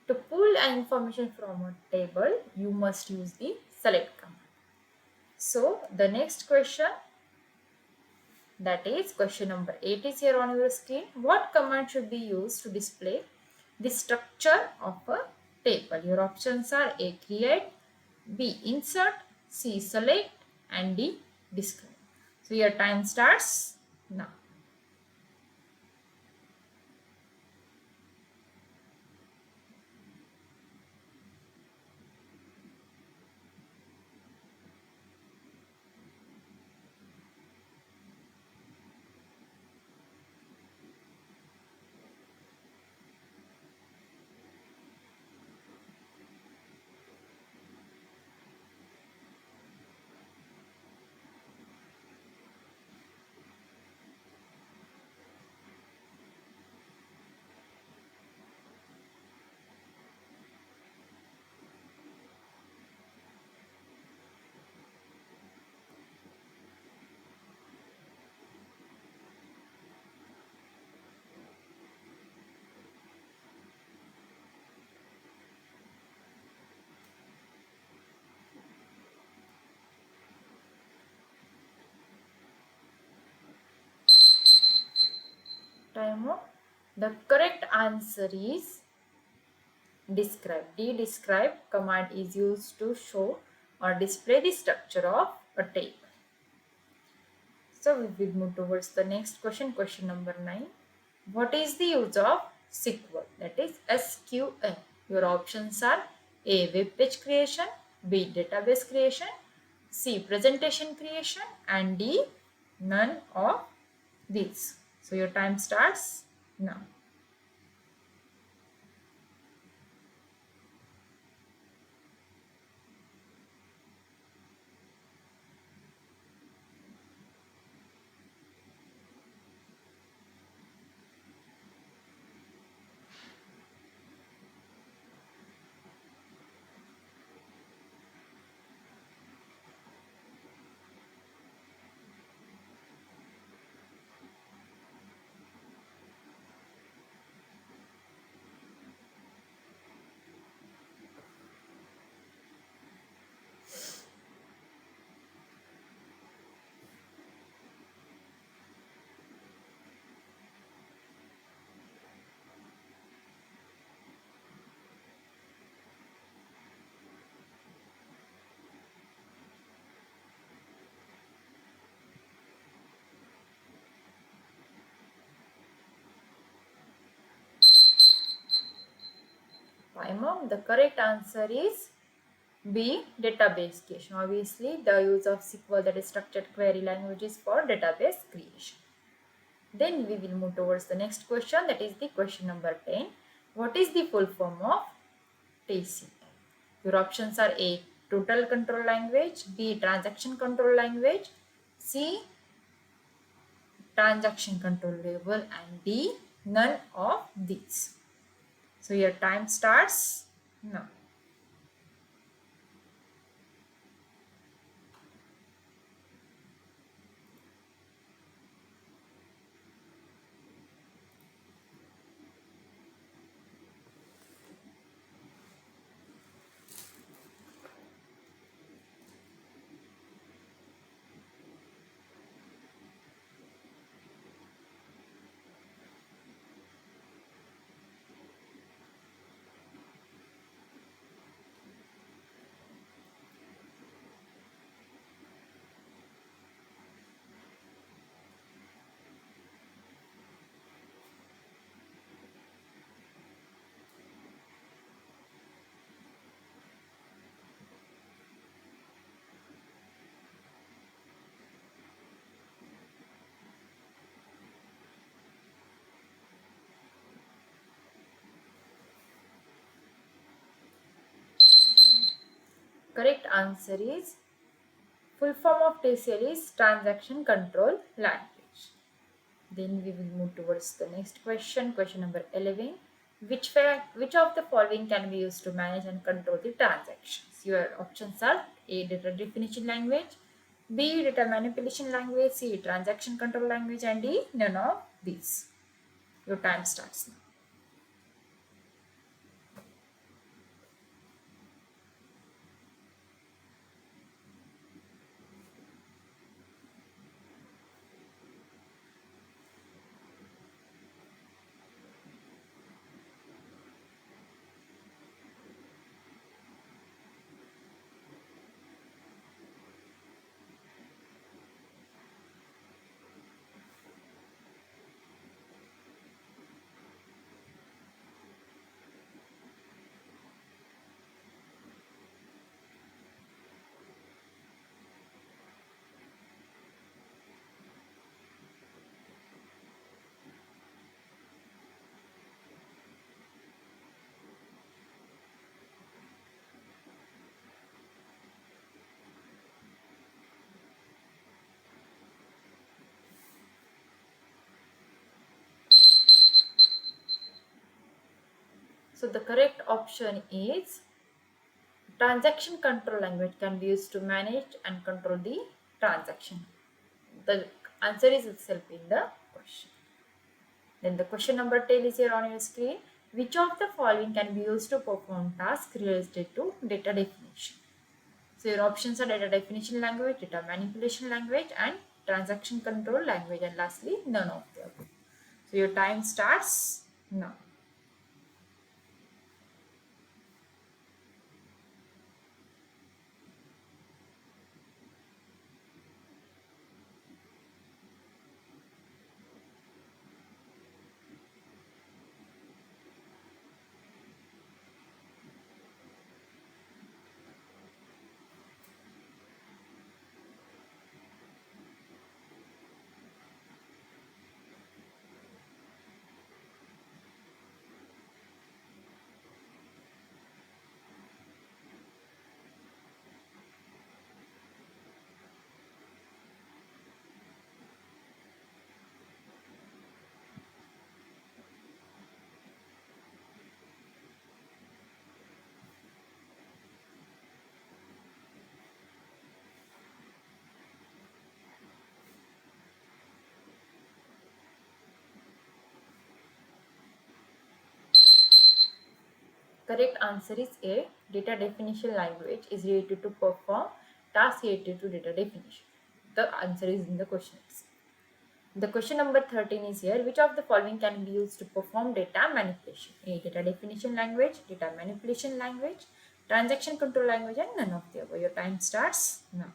To pull an information from a table, you must use the select command. So the next question, that is question number 8, is here on your screen. What command should be used to display the structure of a table? Your options are A, create, B, insert, C, select, and D, describe. So your time starts now. Timer. The correct answer is describe. D, describe command is used to show or display the structure of a table. So we will move towards the next question, question number 9. What is the use of SQL? That is SQL. Your options are A, web page creation, B, database creation, C, presentation creation, and D, none of these. So your time starts now. PyMom. The correct answer is B. Database creation. Obviously, the use of SQL, that is structured query languages, for database creation. Then we will move towards the next question, that is the question number 10. What is the full form of TCL? Your options are A. Total control language, B. Transaction control language, C. Transaction control label, and D. None of these. So your time starts now. Correct answer is, full form of TCL is Transaction Control Language. Then we will move towards the next question, question number 11. Which of the following can be used to manage and control the transactions? Your options are A. Data definition language, B. Data manipulation language, C. Transaction control language, and D. None of these. Your time starts now. So the correct option is transaction control language can be used to manage and control the transaction. The answer is itself in the question. Then the question number 10 is here on your screen. Which of the following can be used to perform tasks related to data definition? So your options are data definition language, data manipulation language, and transaction control language, and lastly none of the above. So your time starts now. Correct answer is A. Data definition language is related to perform tasks related to data definition. The answer is in the question itself. The question number 13 is here. Which of the following can be used to perform data manipulation? A. Data definition language, data manipulation language, transaction control language, and none of the above. Your time starts now.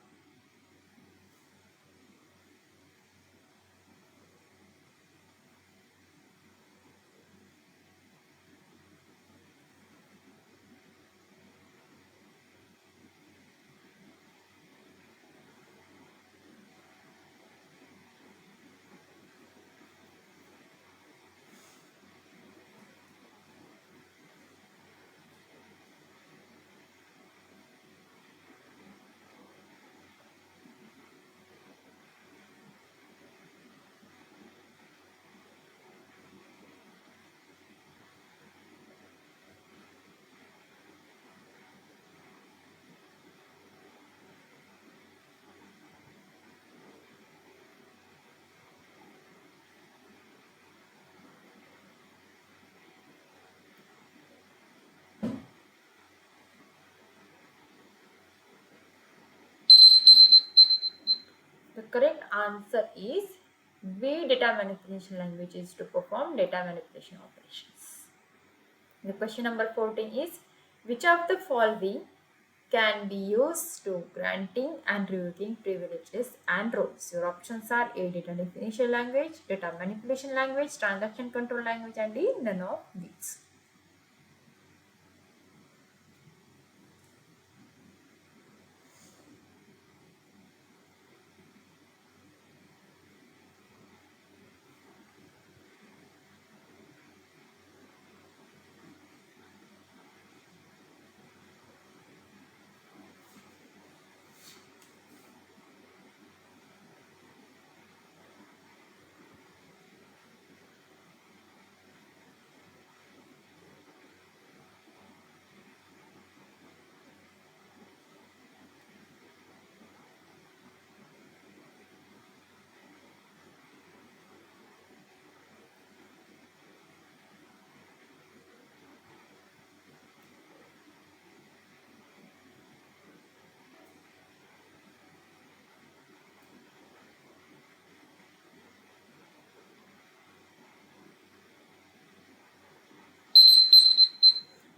correct answer is B. Data manipulation language is to perform data manipulation operations. The question number 14 is, which of the following can be used to granting and revoking privileges and roles? Your options are A. Data definition language, data manipulation language, transaction control language, and D. None of these.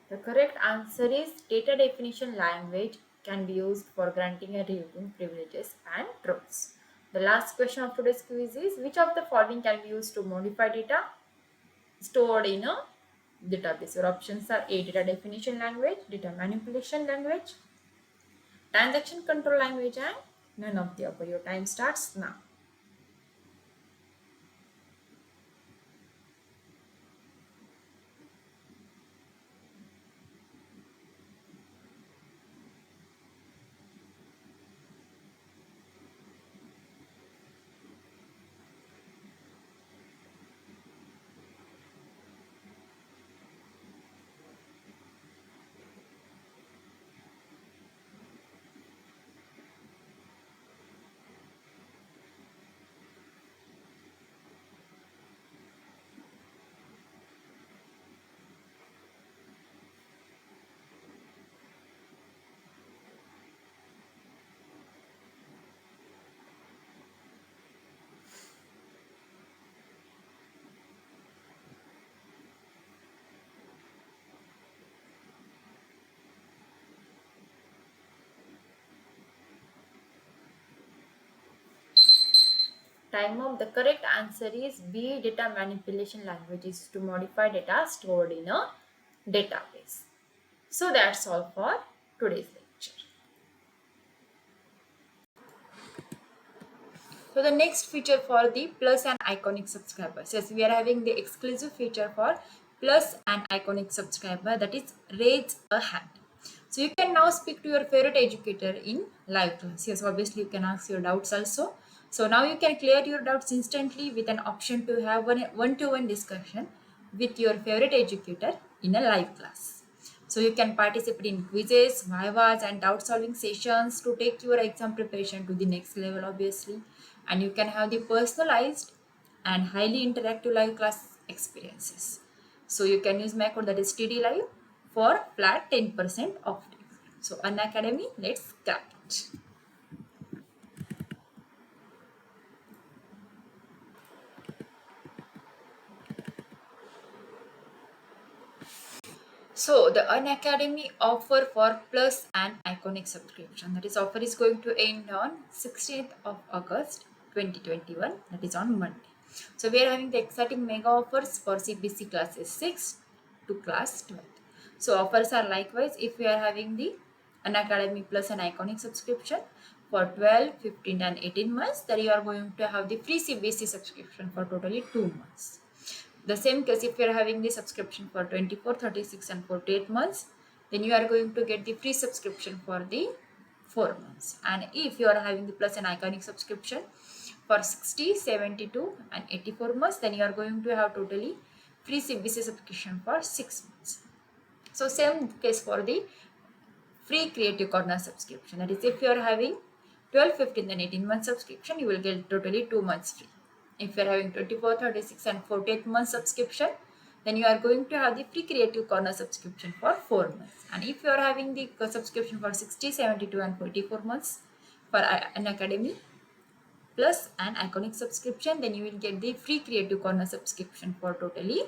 The correct answer is data definition language can be used for granting and revoking privileges and roles. The last question of today's quiz is, which of the following can be used to modify data stored in a database? Your options are A. Data definition language, data manipulation language, transaction control language, and none of the above. Your time starts now. Time up. The correct answer is B. Data manipulation language is to modify data stored in a database. So that's all for today's lecture. So the next feature for the Plus and Iconic subscribers. Yes, we are having the exclusive feature for Plus and Iconic subscriber, that is raise a hand. So you can now speak to your favorite educator in live class. Yes, obviously you can ask your doubts also. So now you can clear your doubts instantly with an option to have one-to-one discussion with your favorite educator in a live class. So you can participate in quizzes, vivas, and doubt solving sessions to take your exam preparation to the next level, obviously. And you can have the personalized and highly interactive live class experiences. So you can use my code, that is TD Live, for flat 10% off. So Unacademy, let's get it. So the Unacademy offer for Plus and Iconic subscription, that is offer is going to end on 16th of August 2021, that is on Monday. So we are having the exciting mega offers for CBC classes 6 to class 12. So offers are likewise if we are having the Unacademy Plus and Iconic subscription for 12, 15 and 18 months, then you are going to have the free CBC subscription for totally 2 months. The same case if you are having the subscription for 24, 36 and 48 months, then you are going to get the free subscription for the 4 months. And if you are having the Plus and Iconic subscription for 60, 72 and 84 months, then you are going to have totally free CBC subscription for 6 months. So same case for the free Creative Corner subscription. That is, if you are having 12, 15 and 18 month subscription, you will get totally 2 months free. If you are having 24, 36 and 48 month subscription, then you are going to have the free Creative Corner subscription for 4 months. And if you are having the subscription for 60, 72 and 44 months for Unacademy, Plus and Iconic subscription, then you will get the free Creative Corner subscription for totally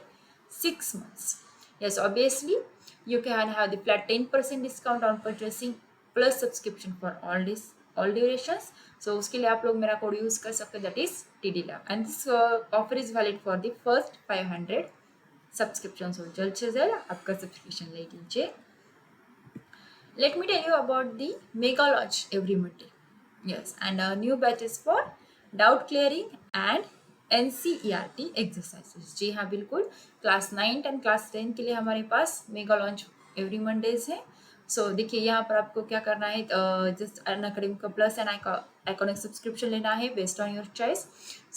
6 months. Yes, obviously you can have the flat 10% discount on purchasing plus subscription for all durations. So उसके लिए आप लोग मेरा code use कर सकते, that is TDLab, and this offer is valid for the first 500 subscriptions. So जल्द से जल्द आपका सब्सक्रिप्शन ले लीजिए. Let me tell you about the mega launch every Monday. Yes, and new batches for doubt clearing and NCERT exercises. जी हाँ बिल्कुल, class 9 and class 10 के लिए हमारे पास मेगा लॉन्च एवरी मंडेज है. सो देखिए यहाँ पर आपको क्या करना है, जस्ट अनअकैडमी का प्लस एंड आइकॉनिक सब्सक्रिप्शन लेना है based on your choice.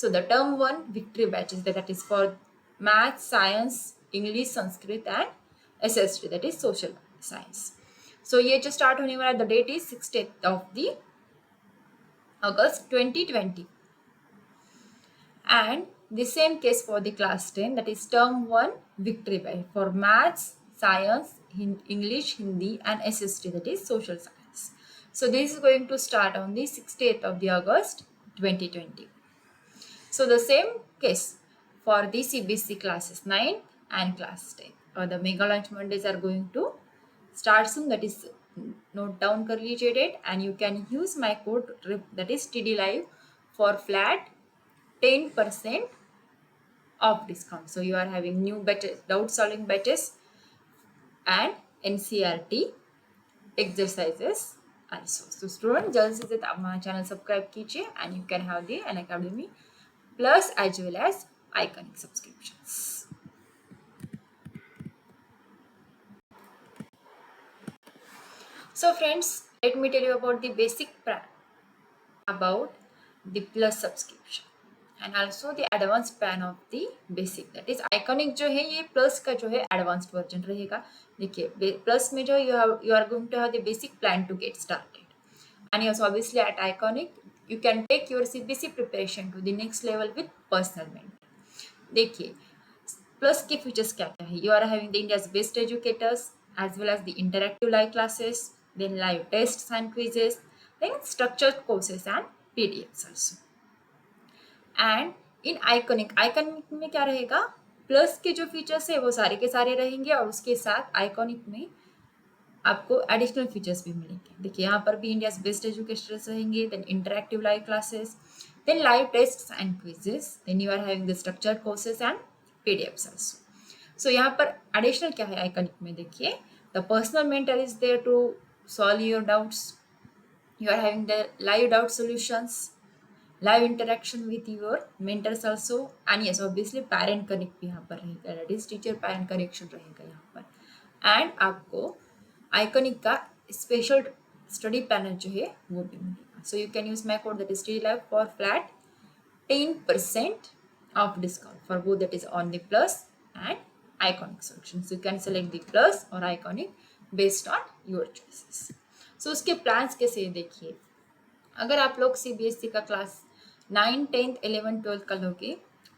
So the term 1 victory batches, that is for math, science, English, Sanskrit and SST, that is social science. So ये जो स्टार्ट होने वाला, the date is 16th of the August 2020. And the same case for the class 10, that is term 1 victory batch for maths, science, English, Hindi and SST, that is social science. So this is going to start on the 16th of the August 2020. So the same case for the CBSE classes 9 and class 10. The mega launch Mondays are going to start soon, that is note down कर लीजिए date, and you can use my code that is TDLive for flat 10% of discount. So you are having new batches, doubt solving batches and NCERT exercises also. So student, जल्द से जल्द आप हमारा channel subscribe कीजिए and you can have the Unacademy Plus as well as Iconic subscriptions. So friends, let me tell you about the basic plan about the plus subscription and also the advanced plan of the basic, that is Iconic जो है ये plus का जो है advanced version रहेगा. देखिए plus में जो you are going to have the basic plan to get started, and yes obviously at Iconic you can take your CBSE preparation to the next level with personal mentor. देखिए plus के features क्या क्या है, you are having the India's best educators as well as the interactive live classes, then live tests and quizzes, then structured courses and PDFs also. And in iconic में क्या रहेगा, plus के जो features है वो सारे के सारे रहेंगे और उसके साथ आइकॉनिक में आपको एडिशनल फीचर्स भी मिलेंगे. देखिए यहाँ पर भी इंडियाज बेस्ट एजुकेटर्स रहेंगे, then interactive live classes, then live tests and quizzes, then you are having the structured courses and PDFs also. So यहाँ पर एडिशनल क्या है आइकॉनिक में, देखिए the personal mentor is there to solve your doubts, you are having the live doubt solutions, live interaction with your mentors also, and yes obviously parent connect भी यहाँ पर रहेगा, that is teacher parent connection रहेगा यहाँ पर. And आपको iconic का special study panel जो है वो भी मिलेगा. सो you can use my code that is TDLive for flat 10% of discount for both, that is on the plus and Iconic solution. So you can select the plus or Iconic based on your choices. So उसके plans कैसे देखिए, अगर आप लोग CBSE का class 9, 10th, 11th, 12th का लोगे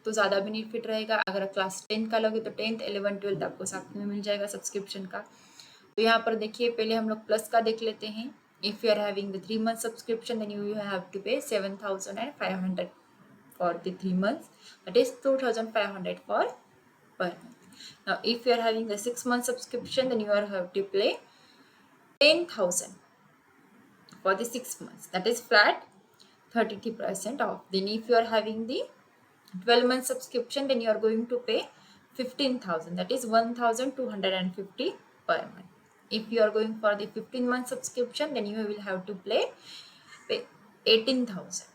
तो ज़्यादा बेनिफिट रहेगा. अगर आप क्लास 10 का लोगे तो 10th, 11th, 12th आपको साथ में मिल जाएगा सब्सक्रिप्शन का. तो यहाँ पर देखिए पहले हम लोग प्लस का देख लेते हैं. If you are having the 3 month subscription then you have to pay 7,500 for the 3 months, that is 2,500 for per month. Now if you are having the 6 month subscription then you are have to pay 10,000 for the 6 months, that is flat 33% off. Then if you are having the 12 month subscription then you are going to pay 15,000, that is 1,250 per month. If you are going for the 15 month subscription then you will have to pay 18,000.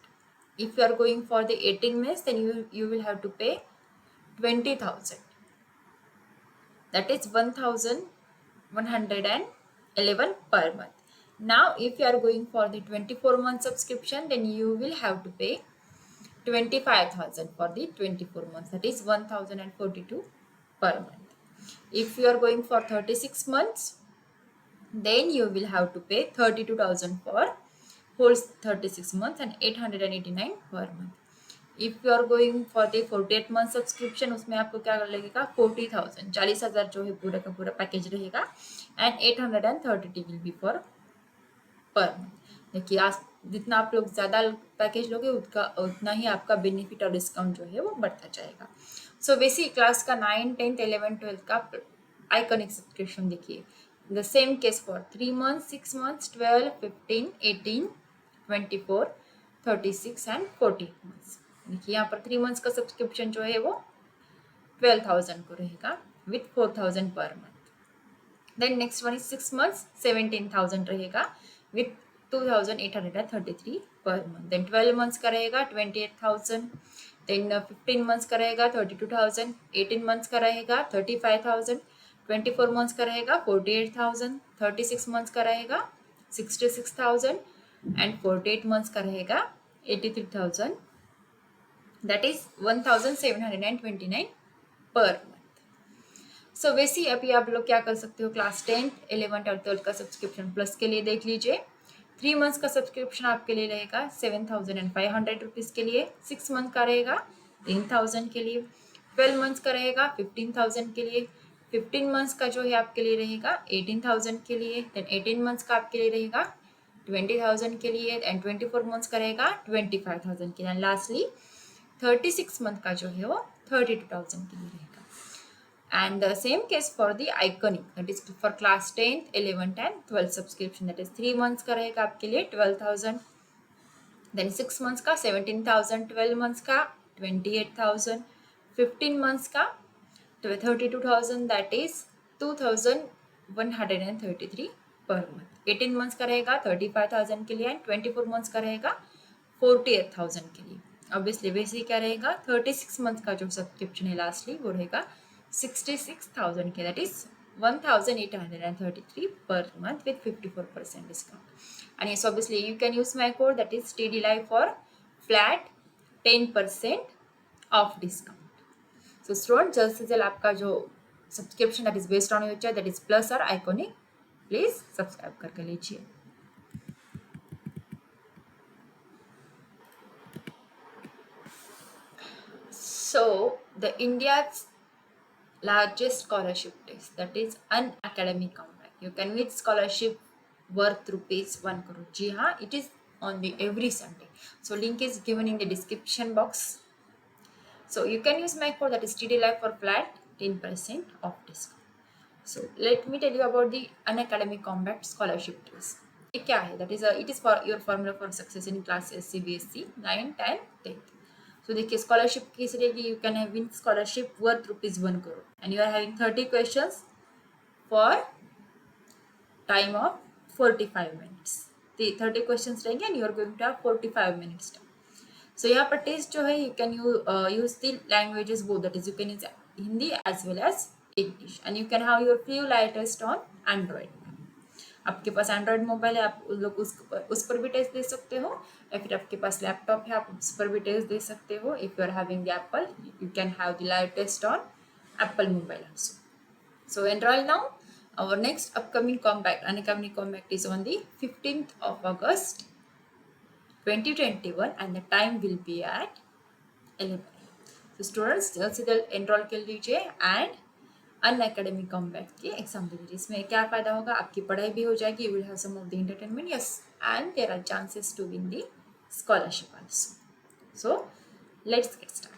If you are going for the 18 months then you will have to pay 20,000, that is 1,111 per month. Now if you are going for the 24 month subscription then you will have to pay 25,000 for the 24 months, that is 1,042 per month. If you are going for 36 months then you will have to pay 32,000 for whole 36 months and 889 per month. If you are going for the 48 month subscription उसमें आपको क्या लगेगा 40,000, 40,000 जो है पूरा का पूरा package रहेगा, and 830 will be for per month. देखिए आज जितना आप लोग ज़्यादा पैकेज लोगे उतना ही आपका बेनिफिट और डिस्काउंट जो है वो बढ़ता जाएगा। सो बेसिक क्लास का 9, 10th, 11th, 12th का आइकॉनिक सब्सक्रिप्शन देखिए। The same case for 3 months, 6 months, 12, 15, 18, 24, 36 and 48 months। देखिए यहाँ पर 3 months का सब्सक्रिप्शन जो है वो 12,000 को रहेगा with 4,000 per month. Then next one is 6 months, 17,000 रहेगा विथ 2,833 पर मंथ। देन 12 months का रहेगा 28,000। देन 15 months का रहेगा 32,000। 18 months का रहेगा 35,000। 24 months का रहेगा 48,000। 36 months का रहेगा 66,000 एंड 48 months का रहेगा 83,000। That is 1,729 per month. सो वैसे अभी आप लोग क्या कर सकते हो, क्लास 10th, 11th और 12th का सब्सक्रिप्शन प्लस के लिए देख लीजिए। 3 months का सब्सक्रिप्शन आपके लिए रहेगा 7,500 रुपीज़ के लिए। 6 month का रहेगा 10,000 के लिए। 12 months का रहेगा 15,000 के लिए। 15 months का जो है आपके लिए रहेगा 18,000 के लिए। देन 18 months का आपके लिए रहेगा 20,000 के लिए एंड 24 months का रहेगा 25,000 के लिए। एंड लास्टली 36 month का जो है वो 32,000 के लिए रहेगा। And the same case for the iconic, that is for class 10th, 11th and 12th subscription, that is 3 months का रहेगा आपके लिए 12,000। then 6 months का 17,000। 12 months का 28,000। 15 months का 32,000, that is 2,133 per month. 18 months का रहेगा 35,000 के लिए एंड 24 months का रहेगा 48,000 के लिए। ऑब्वियसली वैसे क्या रहेगा 36 months का जो सब्सक्रिप्शन है लास्टली वो रहेगा 66,000 के, that is 1,833 per month with 54% discount. And yes, obviously you can use my code, that is TD Live, for flat 10% off discount. So students, जल्द से जल्द आपका जो subscription that is based on your that is plus or iconic, please subscribe करके लीजिए। So the India's largest scholarship test, that is Unacademy Comeback. You can win scholarship worth rupees 1 crore. जी हाँ, it is on the every Sunday. So link is given in the description box. So you can use my code, that is TD Live, for flat 10% off discount. So let me tell you about the Unacademy Combat Scholarship Test. ये क्या है? That is it is for your formula for success in classes CBSE 9, 10, 10th. So देखिए scholarship किस रहेगी, you can have win scholarship worth rupees 1 crore and you are having 30 questions for time of 45 minutes। 30 questions रहेंगे and you are going to have 45 minutes time. So यहाँ पर test जो है you can use the languages both, that is you can use Hindi as well as English and you can have your free live test on Android. आपके पास Android mobile है, आप लोग उस पर भी टेस्ट दे सकते हो, या फिर आपके पास लैपटॉप है आप उस पर भी टेस्ट दे सकते हो। If you are having the Apple, you can have the live test on Apple mobile also. So enroll now. Our next upcoming compact, Unacademy Compact, is on the 15th of August 2021 and the time will be at 11 AM. So students जल्द से जल्द enroll कर लीजिए and Unacademy Compact की exam दे दीजिए। इसमें क्या फ़ायदा होगा, आपकी पढ़ाई भी हो जाएगी, you will have some of the entertainment, yes, and there are chances to win the scholarship also. So let's get started.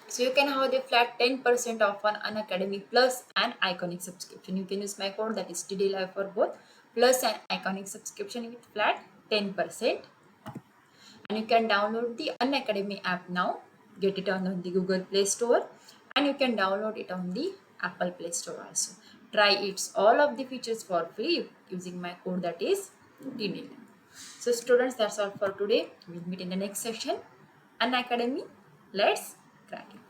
So you can have the flat 10% off on Unacademy Plus and Iconic subscription. You can use my code, that is TD Live, for both Plus and Iconic subscription with flat 10% off. And you can download the Unacademy app now. Get it on the Google Play Store and you can download it on the Apple Play Store also. Try its all of the features for free using my code, that is TD Live. So students, that's all for today. We'll meet in the next session. Unacademy, let's crack it.